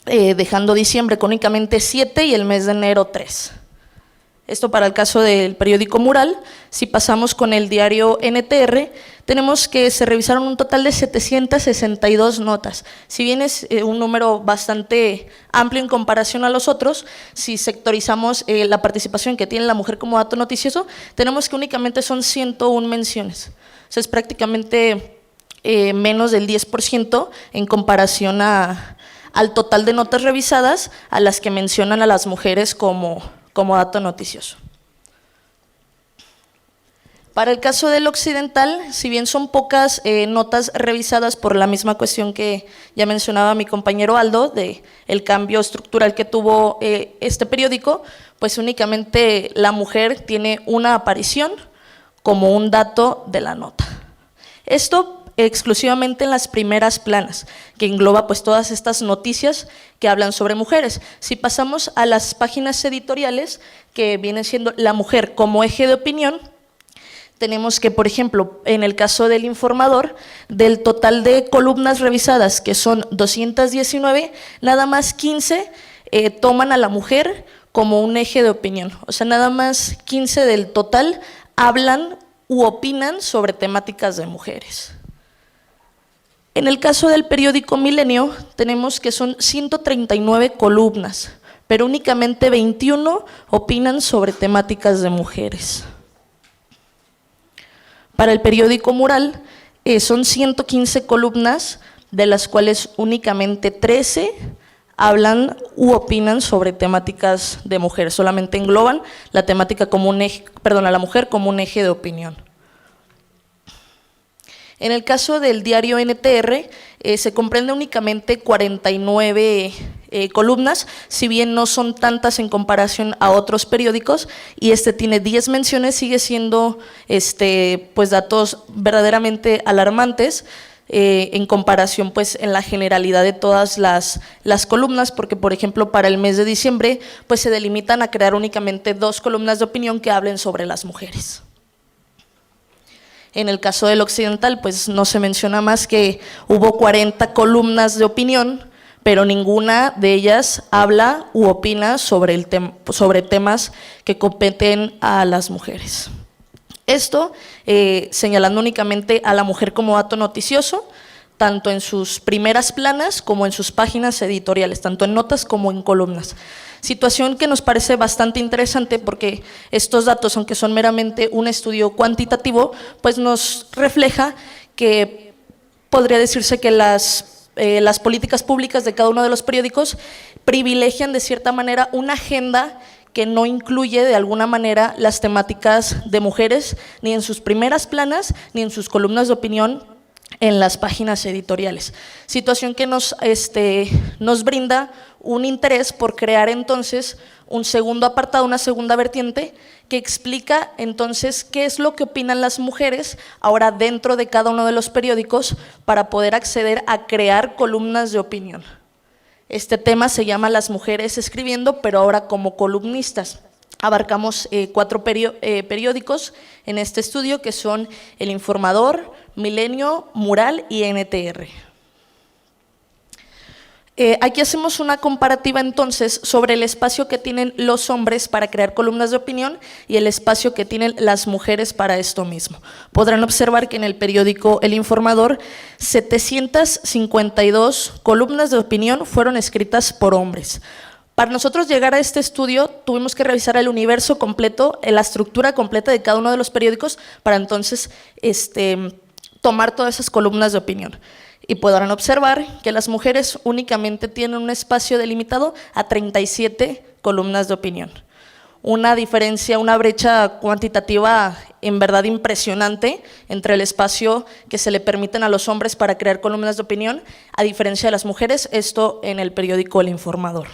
dejando diciembre con únicamente 7 y el mes de enero 3. Esto para el caso del periódico Mural. Si pasamos con el diario NTR, tenemos que se revisaron un total de 762 notas. Si bien es un número bastante amplio en comparación a los otros, si sectorizamos la participación que tiene la mujer como dato noticioso, tenemos que únicamente son 101 menciones. O sea, es prácticamente menos del 10% en comparación al total de notas revisadas a las que mencionan a las mujeres como dato noticioso. Para el caso del Occidental, si bien son pocas notas revisadas por la misma cuestión que ya mencionaba mi compañero Aldo, de el cambio estructural que tuvo este periódico, pues únicamente la mujer tiene una aparición como un dato de la nota. Esto exclusivamente en las primeras planas, que engloba pues todas estas noticias que hablan sobre mujeres. Si pasamos a las páginas editoriales, que viene siendo la mujer como eje de opinión, tenemos que, por ejemplo, en el caso del Informador, del total de columnas revisadas, que son 219, nada más 15 toman a la mujer como un eje de opinión. O sea, nada más 15 del total hablan u opinan sobre temáticas de mujeres. En el caso del periódico Milenio, tenemos que son 139 columnas, pero únicamente 21 opinan sobre temáticas de mujeres. Para el periódico Mural, son 115 columnas, de las cuales únicamente 13 hablan u opinan sobre temáticas de mujeres, solamente engloban la temática como un eje, perdón, a la mujer como un eje de opinión. En el caso del diario NTR, se comprende únicamente 49 columnas, si bien no son tantas en comparación a otros periódicos, y este tiene 10 menciones, sigue siendo pues datos verdaderamente alarmantes en comparación pues en la generalidad de todas las columnas, porque por ejemplo para el mes de diciembre pues se delimitan a crear únicamente 2 columnas de opinión que hablen sobre las mujeres. En el caso del Occidental, pues no se menciona más que hubo 40 columnas de opinión, pero ninguna de ellas habla u opina sobre temas que competen a las mujeres. Esto señalando únicamente a la mujer como dato noticioso, tanto en sus primeras planas como en sus páginas editoriales, tanto en notas como en columnas. Situación que nos parece bastante interesante porque estos datos, aunque son meramente un estudio cuantitativo, pues nos refleja que podría decirse que las políticas públicas de cada uno de los periódicos privilegian de cierta manera una agenda que no incluye de alguna manera las temáticas de mujeres, ni en sus primeras planas, ni en sus columnas de opinión en las páginas editoriales. Situación que nos brinda un interés por crear entonces un segundo apartado, una segunda vertiente, que explica entonces qué es lo que opinan las mujeres ahora dentro de cada uno de los periódicos para poder acceder a crear columnas de opinión. Este tema se llama Las mujeres escribiendo, pero ahora como columnistas. Abarcamos 4 periódicos en este estudio, que son El Informador, Milenio, Mural y NTR. Aquí hacemos una comparativa entonces sobre el espacio que tienen los hombres para crear columnas de opinión y el espacio que tienen las mujeres para esto mismo. Podrán observar que en el periódico El Informador, 752 columnas de opinión fueron escritas por hombres. Para nosotros llegar a este estudio tuvimos que revisar el universo completo, la estructura completa de cada uno de los periódicos para entonces tomar todas esas columnas de opinión. Y podrán observar que las mujeres únicamente tienen un espacio delimitado a 37 columnas de opinión. una diferencia, una brecha cuantitativa en verdad impresionante entre el espacio que se le permiten a los hombres para crear columnas de opinión, a diferencia de las mujeres, esto en el periódico El Informador.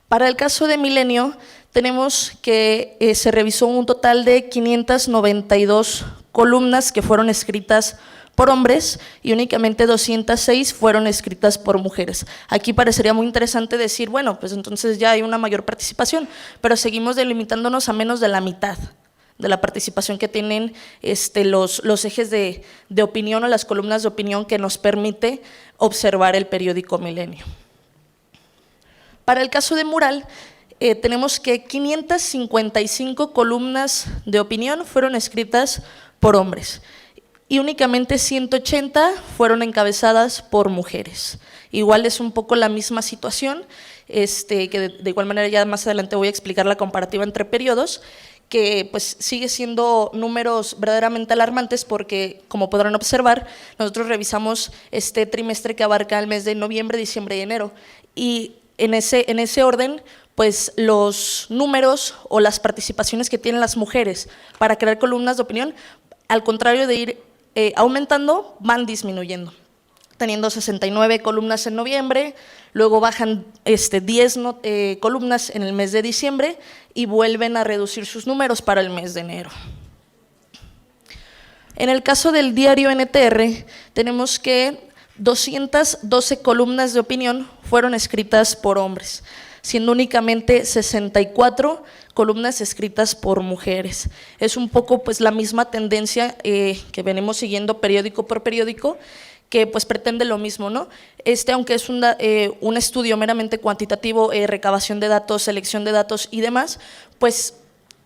Para el caso de Milenio, tenemos que se revisó un total de 592 columnas que fueron escritas por hombres y únicamente 206 fueron escritas por mujeres. Aquí parecería muy interesante decir, bueno, pues entonces ya hay una mayor participación, pero seguimos delimitándonos a menos de la mitad de la participación que tienen los ejes de opinión o las columnas de opinión que nos permite observar el periódico Milenio. Para el caso de Mural, tenemos que 555 columnas de opinión fueron escritas por hombres y únicamente 180 fueron encabezadas por mujeres. Igual es un poco la misma situación, que de igual manera ya más adelante voy a explicar la comparativa entre periodos, que pues sigue siendo números verdaderamente alarmantes porque, como podrán observar, nosotros revisamos este trimestre que abarca el mes de noviembre, diciembre y enero, y en ese orden, pues los números o las participaciones que tienen las mujeres para crear columnas de opinión, al contrario de ir aumentando, van disminuyendo, teniendo 69 columnas en noviembre, luego bajan 10 columnas en el mes de diciembre y vuelven a reducir sus números para el mes de enero. En el caso del diario NTR, tenemos que 212 columnas de opinión fueron escritas por hombres, siendo únicamente 64 columnas escritas por mujeres. Es un poco pues la misma tendencia que venimos siguiendo periódico por periódico, que pues pretende lo mismo, ¿no? Aunque es un estudio meramente cuantitativo, recabación de datos, selección de datos y demás, pues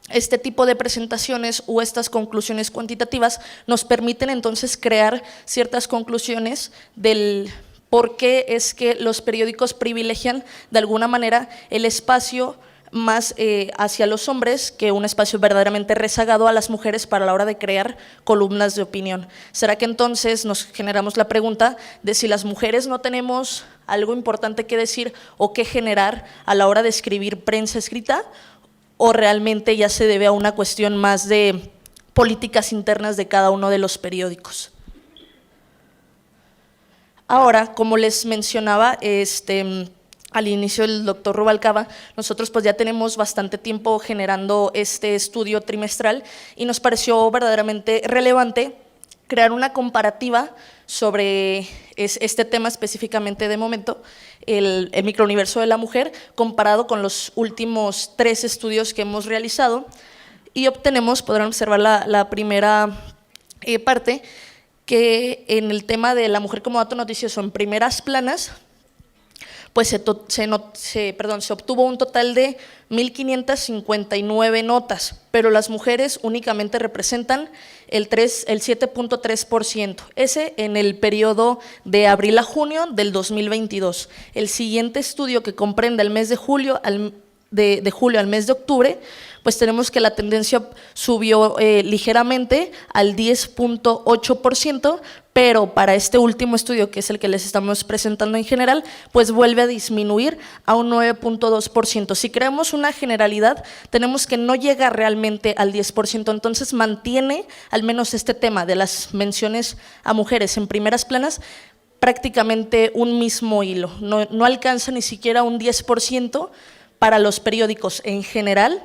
este tipo de presentaciones o estas conclusiones cuantitativas nos permiten entonces crear ciertas conclusiones del por qué es que los periódicos privilegian de alguna manera el espacio más hacia los hombres que un espacio verdaderamente rezagado a las mujeres para la hora de crear columnas de opinión. ¿Será que entonces nos generamos la pregunta de si las mujeres no tenemos algo importante que decir o que generar a la hora de escribir prensa escrita, o realmente ya se debe a una cuestión más de políticas internas de cada uno de los periódicos? Ahora, como les mencionaba al inicio el doctor Rubalcaba, nosotros pues ya tenemos bastante tiempo generando este estudio trimestral y nos pareció verdaderamente relevante crear una comparativa sobre este tema específicamente de momento, el microuniverso de la mujer, comparado con los últimos 3 estudios que hemos realizado, y obtenemos, podrán observar la primera parte, que en el tema de la mujer como dato noticioso en primeras planas, pues se obtuvo un total de 1.559 notas, pero las mujeres únicamente representan el 7.3%, ese en el periodo de abril a junio del 2022. El siguiente estudio, que comprende el mes de julio de julio al mes de octubre, pues tenemos que la tendencia subió ligeramente al 10.8%, pero para este último estudio, que es el que les estamos presentando en general, pues vuelve a disminuir a un 9.2%. Si creamos una generalidad, tenemos que no llega realmente al 10%, entonces mantiene al menos este tema de las menciones a mujeres en primeras planas prácticamente un mismo hilo, no alcanza ni siquiera un 10% para los periódicos en general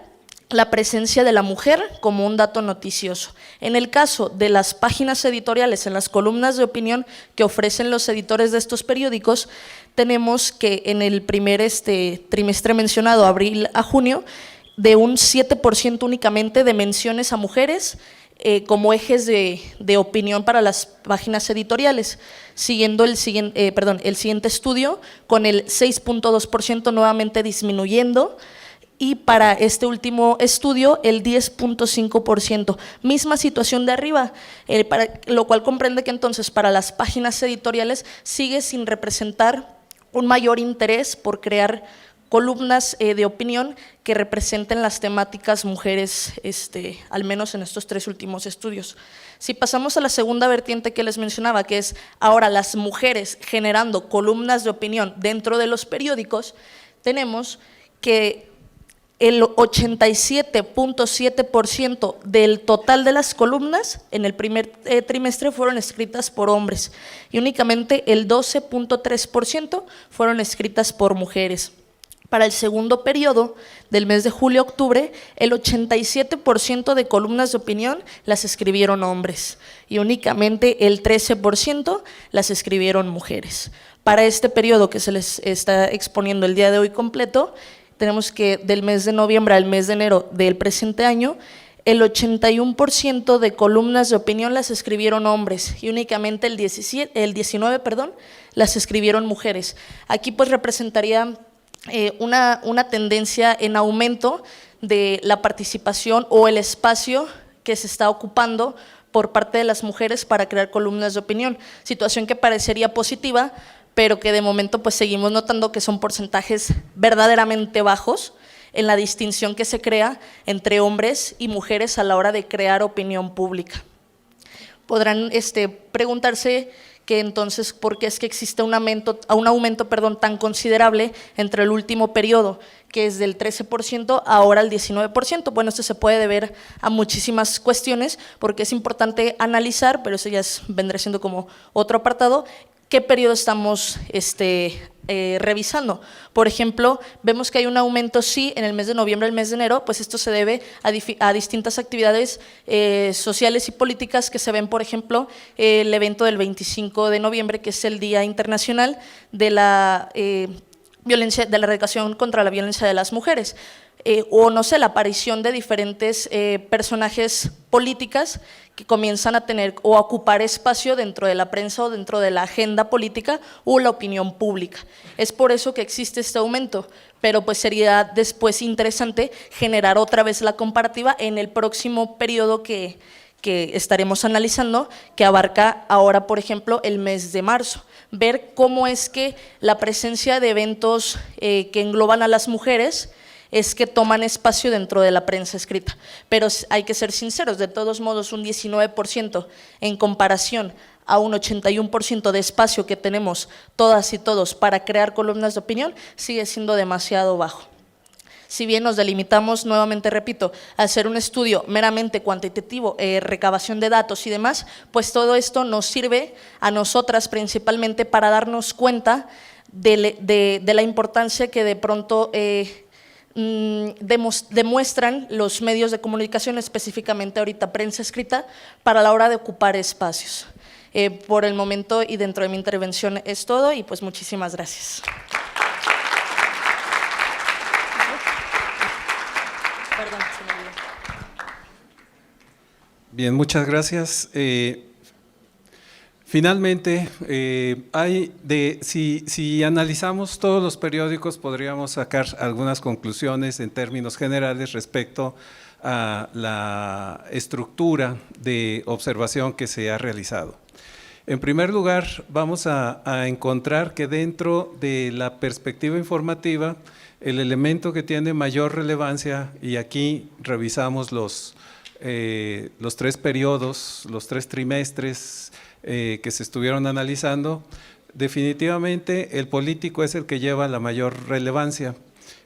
la presencia de la mujer como un dato noticioso. En el caso de las páginas editoriales, en las columnas de opinión que ofrecen los editores de estos periódicos, tenemos que en el primer trimestre mencionado, abril a junio, de un 7% únicamente de menciones a mujeres como ejes de opinión para las páginas editoriales, siguiendo el siguiente estudio con el 6.2% nuevamente disminuyendo, y para este último estudio el 10.5%, misma situación de arriba, lo cual comprende que entonces para las páginas editoriales sigue sin representar un mayor interés por crear columnas de opinión que representen las temáticas mujeres, al menos en estos 3 últimos estudios. Si pasamos a la segunda vertiente que les mencionaba, que es ahora las mujeres generando columnas de opinión dentro de los periódicos, tenemos que el 87.7% del total de las columnas en el primer trimestre fueron escritas por hombres y únicamente el 12.3% fueron escritas por mujeres. Para el segundo periodo, del mes de julio a octubre, el 87% de columnas de opinión las escribieron hombres y únicamente el 13% las escribieron mujeres. Para este periodo que se les está exponiendo el día de hoy completo, tenemos que del mes de noviembre al mes de enero del presente año, el 81% de columnas de opinión las escribieron hombres y únicamente el 19% las escribieron mujeres. Aquí pues representaría una tendencia en aumento de la participación o el espacio que se está ocupando por parte de las mujeres para crear columnas de opinión, situación que parecería positiva, pero que de momento pues seguimos notando que son porcentajes verdaderamente bajos en la distinción que se crea entre hombres y mujeres a la hora de crear opinión pública. Podrán preguntarse que entonces por qué es que existe un aumento tan considerable entre el último periodo, que es del 13% ahora al 19%. Bueno, esto se puede deber a muchísimas cuestiones porque es importante analizar, pero eso ya vendrá siendo como otro apartado, qué periodo estamos revisando. Por ejemplo, vemos que hay un aumento, sí, en el mes de noviembre, el mes de enero, pues esto se debe a distintas actividades sociales y políticas que se ven, por ejemplo, el evento del 25 de noviembre, que es el Día Internacional de la erradicación contra la violencia de las mujeres. O no sé, la aparición de diferentes personajes políticas que comienzan a tener o a ocupar espacio dentro de la prensa o dentro de la agenda política o la opinión pública. Es por eso que existe este aumento, pero pues sería después interesante generar otra vez la comparativa en el próximo periodo que estaremos analizando, que abarca ahora, por ejemplo, el mes de marzo. Ver cómo es que la presencia de eventos que engloban a las mujeres es que toman espacio dentro de la prensa escrita. Pero hay que ser sinceros, de todos modos un 19% en comparación a un 81% de espacio que tenemos todas y todos para crear columnas de opinión, sigue siendo demasiado bajo. Si bien nos delimitamos, nuevamente repito, a hacer un estudio meramente cuantitativo, recabación de datos y demás, pues todo esto nos sirve a nosotras principalmente para darnos cuenta de la importancia que de pronto demuestran los medios de comunicación, específicamente ahorita prensa escrita, para la hora de ocupar espacios. Por el momento y dentro de mi intervención es todo y pues muchísimas gracias. Perdón, se me olvidó. Bien, muchas gracias. Finalmente, si analizamos todos los periódicos, podríamos sacar algunas conclusiones en términos generales respecto a la estructura de observación que se ha realizado. En primer lugar, vamos a encontrar que dentro de la perspectiva informativa, el elemento que tiene mayor relevancia, y aquí revisamos los 3 periodos, los 3 trimestres, que se estuvieron analizando, definitivamente el político es el que lleva la mayor relevancia.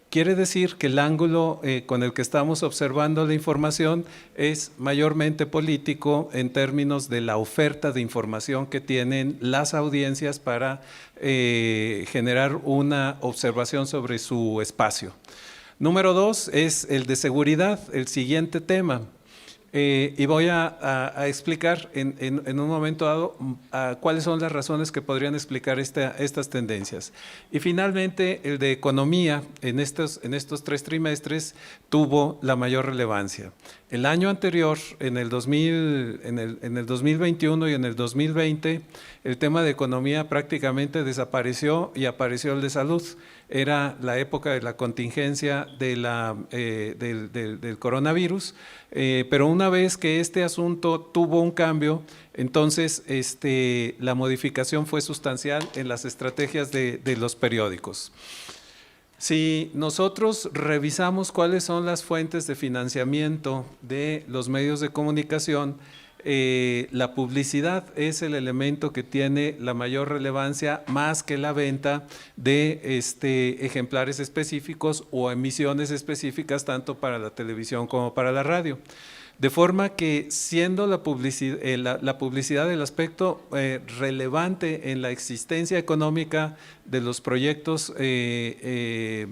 Quiere decir que el ángulo con el que estamos observando la información es mayormente político en términos de la oferta de información que tienen las audiencias para generar una observación sobre su espacio. Número 2 es el de seguridad, el siguiente tema. Y voy a explicar en un momento dado cuáles son las razones que podrían explicar estas tendencias. Y finalmente, el de economía en estos 3 trimestres tuvo la mayor relevancia. El año anterior, en el 2021 y en el 2020, el tema de economía prácticamente desapareció y apareció el de salud. Era la época de la contingencia del coronavirus, pero una vez que este asunto tuvo un cambio, entonces la modificación fue sustancial en las estrategias de los periódicos. Si nosotros revisamos cuáles son las fuentes de financiamiento de los medios de comunicación, la publicidad es el elemento que tiene la mayor relevancia más que la venta de ejemplares específicos o emisiones específicas tanto para la televisión como para la radio. De forma que siendo la publicidad el aspecto relevante en la existencia económica de los proyectos de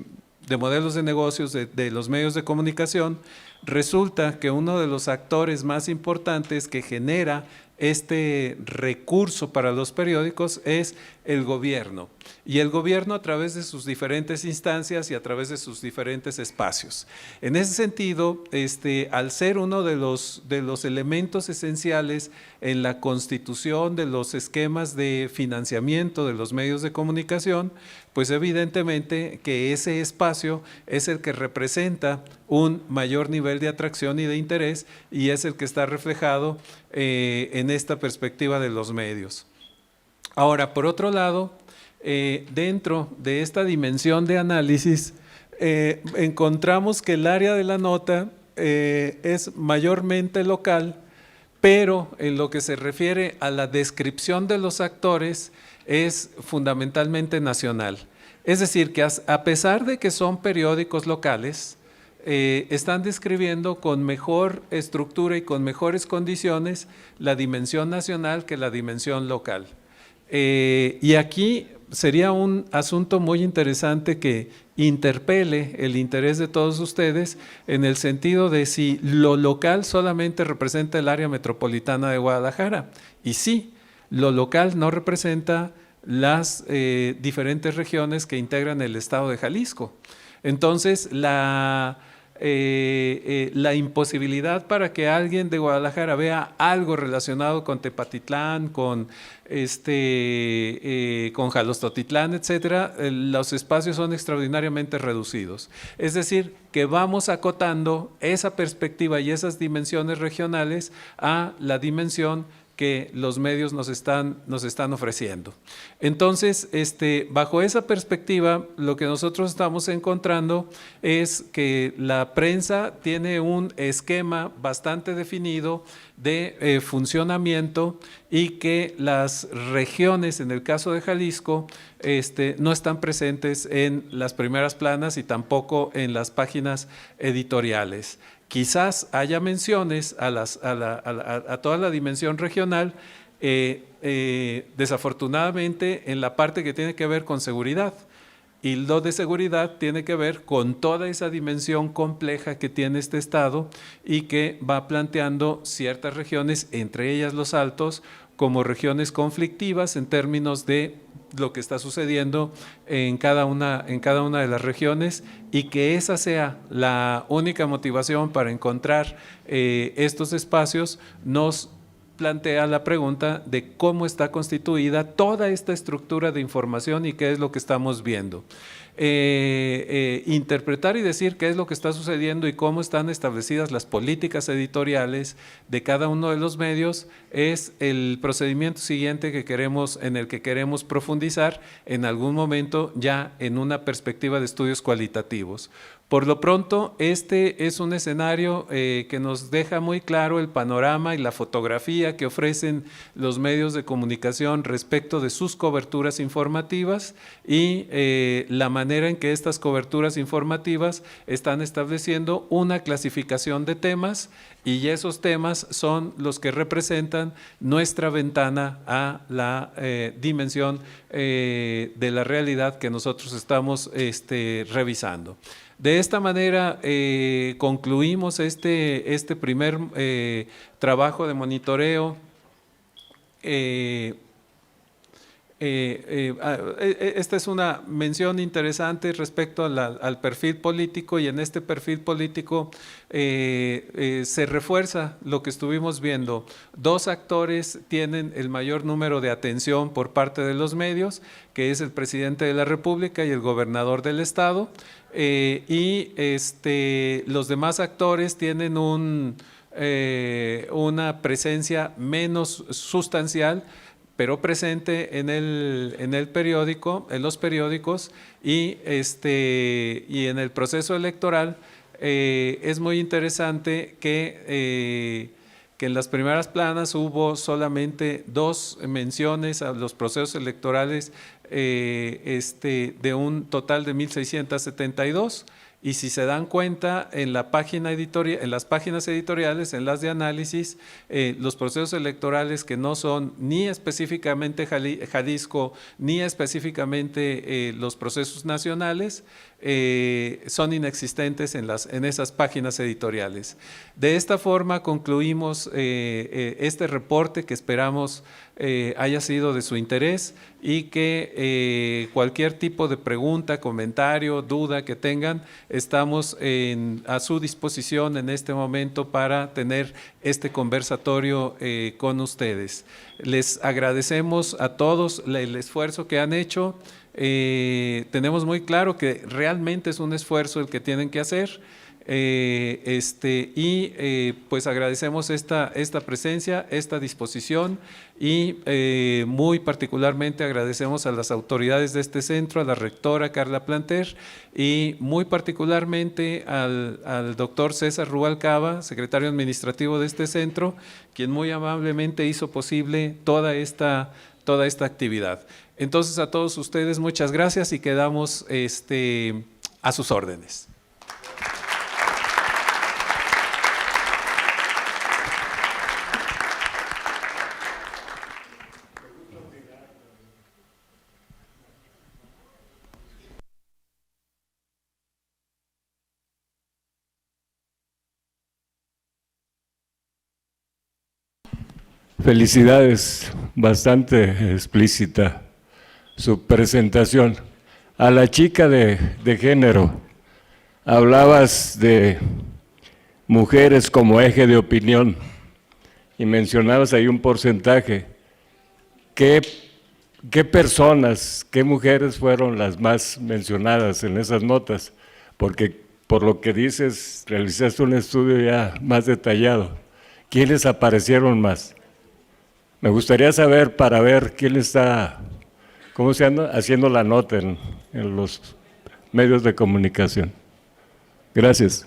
modelos de negocios de los medios de comunicación, resulta que uno de los actores más importantes que genera este recurso para los periódicos es el gobierno, y el gobierno a través de sus diferentes instancias y a través de sus diferentes espacios. En ese sentido, al ser uno de los elementos esenciales en la constitución de los esquemas de financiamiento de los medios de comunicación, pues evidentemente que ese espacio es el que representa un mayor nivel de atracción y de interés, y es el que está reflejado en esta perspectiva de los medios. Ahora, por otro lado, dentro de esta dimensión de análisis, encontramos que el área de la nota es mayormente local, pero en lo que se refiere a la descripción de los actores es fundamentalmente nacional. Es decir, que a pesar de que son periódicos locales, están describiendo con mejor estructura y con mejores condiciones la dimensión nacional que la dimensión local. Y aquí sería un asunto muy interesante que interpele el interés de todos ustedes en el sentido de si lo local solamente representa el área metropolitana de Guadalajara. Y sí, lo local no representa las diferentes regiones que integran el estado de Jalisco. Entonces, la imposibilidad para que alguien de Guadalajara vea algo relacionado con Tepatitlán, con Jalostotitlán, etcétera, los espacios son extraordinariamente reducidos. Es decir, que vamos acotando esa perspectiva y esas dimensiones regionales a la dimensión que los medios nos están ofreciendo. Entonces, bajo esa perspectiva, lo que nosotros estamos encontrando es que la prensa tiene un esquema bastante definido de funcionamiento, y que las regiones, en el caso de Jalisco, no están presentes en las primeras planas y tampoco en las páginas editoriales. Quizás haya menciones a toda la dimensión regional, desafortunadamente en la parte que tiene que ver con seguridad. Y lo de seguridad tiene que ver con toda esa dimensión compleja que tiene este estado y que va planteando ciertas regiones, entre ellas los Altos, como regiones conflictivas en términos de lo que está sucediendo en cada una de las regiones, y que esa sea la única motivación para encontrar estos espacios nos plantea la pregunta de cómo está constituida toda esta estructura de información y qué es lo que estamos viendo. Interpretar y decir qué es lo que está sucediendo y cómo están establecidas las políticas editoriales de cada uno de los medios es el procedimiento siguiente en el que queremos profundizar en algún momento, ya en una perspectiva de estudios cualitativos. Por lo pronto, este es un escenario que nos deja muy claro el panorama y la fotografía que ofrecen los medios de comunicación respecto de sus coberturas informativas y la manera en que estas coberturas informativas están estableciendo una clasificación de temas, y esos temas son los que representan nuestra ventana a la dimensión de la realidad que nosotros estamos revisando. De esta manera concluimos este primer trabajo de monitoreo. Esta es una mención interesante respecto al perfil político, y en este perfil político se refuerza lo que estuvimos viendo. Dos actores tienen el mayor número de atención por parte de los medios, que es el presidente de la República y el gobernador del estado, y los demás actores tienen una presencia menos sustancial, pero presente en el periódico, en los periódicos, y en el proceso electoral. Es muy interesante que que en las primeras planas hubo solamente 2 menciones a los procesos electorales de un total de 1.672, y si se dan cuenta en la página editorial, en las páginas editoriales, en las de análisis, los procesos electorales que no son ni específicamente Jalisco ni específicamente los procesos nacionales son inexistentes en esas páginas editoriales. De esta forma concluimos este reporte que esperamos haya sido de su interés, y que cualquier tipo de pregunta, comentario, duda que tengan, estamos a su disposición en este momento para tener este conversatorio con ustedes. Les agradecemos a todos el esfuerzo que han hecho. Tenemos muy claro que realmente es un esfuerzo el que tienen que hacer. Pues agradecemos esta presencia, esta disposición, y muy particularmente agradecemos a las autoridades de este centro, a la rectora Carla Planter, y muy particularmente al doctor César Rubalcaba, secretario administrativo de este centro, quien muy amablemente hizo posible toda esta actividad. Entonces, a todos ustedes muchas gracias, y quedamos a sus órdenes. Felicidades, bastante explícita su presentación. A la chica de género, hablabas de mujeres como eje de opinión y mencionabas ahí un porcentaje. ¿Qué personas, qué mujeres fueron las más mencionadas en esas notas? Porque por lo que dices, realizaste un estudio ya más detallado. ¿Quiénes aparecieron más? Me gustaría saber, para ver quién está, cómo se anda haciendo la nota en los medios de comunicación. Gracias.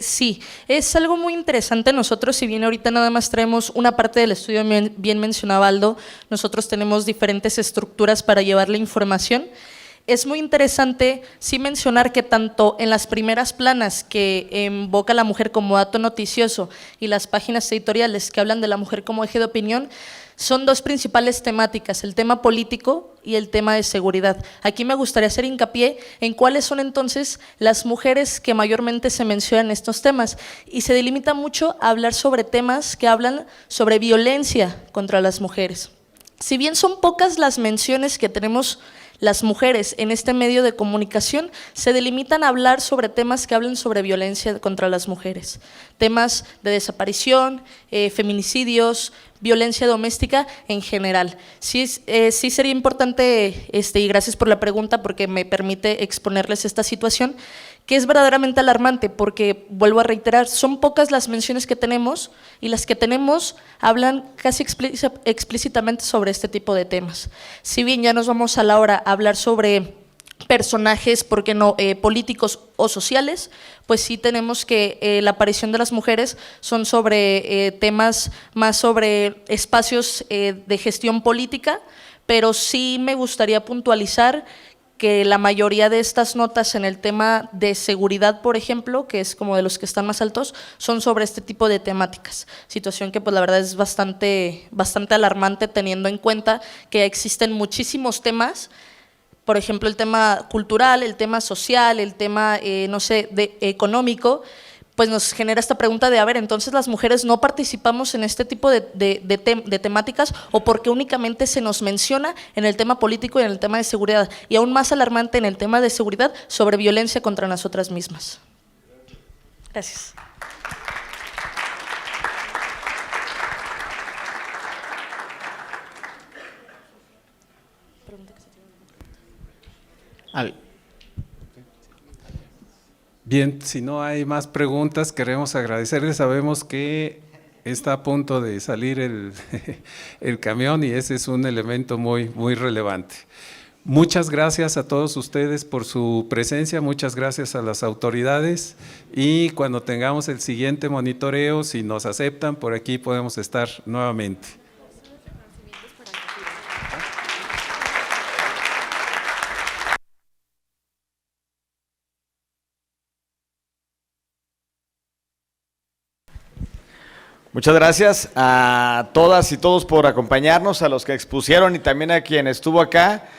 Sí, es algo muy interesante. Nosotros, si bien ahorita nada más traemos una parte del estudio, bien mencionaba Aldo, nosotros tenemos diferentes estructuras para llevar la información. Es muy interesante sí mencionar que tanto en las primeras planas que invoca a la mujer como dato noticioso y las páginas editoriales que hablan de la mujer como eje de opinión, son 2 principales temáticas, el tema político y el tema de seguridad. Aquí me gustaría hacer hincapié en cuáles son entonces las mujeres que mayormente se mencionan en estos temas, y se delimita mucho a hablar sobre temas que hablan sobre violencia contra las mujeres. Si bien son pocas las menciones que tenemos las mujeres en este medio de comunicación, se delimitan a hablar sobre temas que hablan sobre violencia contra las mujeres, temas de desaparición, feminicidios, violencia doméstica en general. Sí sería importante, y gracias por la pregunta porque me permite exponerles esta situación, que es verdaderamente alarmante porque, vuelvo a reiterar, son pocas las menciones que tenemos, y las que tenemos hablan casi explícitamente sobre este tipo de temas. Si bien ya nos vamos a la hora a hablar sobre personajes, ¿por qué no?, políticos o sociales, pues sí tenemos que la aparición de las mujeres son sobre temas más sobre espacios de gestión política, pero sí me gustaría puntualizar que la mayoría de estas notas en el tema de seguridad, por ejemplo, que es como de los que están más altos, son sobre este tipo de temáticas, situación que pues la verdad es bastante alarmante, teniendo en cuenta que existen muchísimos temas, por ejemplo el tema cultural, el tema social, el tema, económico. Pues nos genera esta pregunta de, a ver, entonces las mujeres no participamos en este tipo de temáticas, o porque únicamente se nos menciona en el tema político y en el tema de seguridad, y aún más alarmante en el tema de seguridad sobre violencia contra nosotras mismas. Gracias. Bien, si no hay más preguntas, queremos agradecerles. Sabemos que está a punto de salir el camión, y ese es un elemento muy relevante. Muchas gracias a todos ustedes por su presencia, muchas gracias a las autoridades y cuando tengamos el siguiente monitoreo, si nos aceptan, por aquí podemos estar nuevamente. Muchas gracias a todas y todos por acompañarnos, a los que expusieron y también a quien estuvo acá.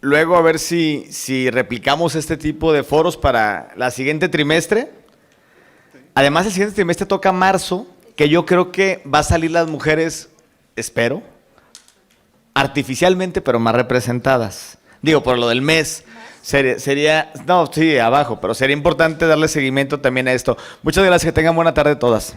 Luego a ver si replicamos este tipo de foros para la siguiente trimestre. Además, el siguiente trimestre toca marzo, que yo creo que va a salir las mujeres, espero, artificialmente, pero más representadas. Digo, por lo del mes. Sería, no, sí, abajo, pero sería importante darle seguimiento también a esto. Muchas gracias, que tengan buena tarde todas.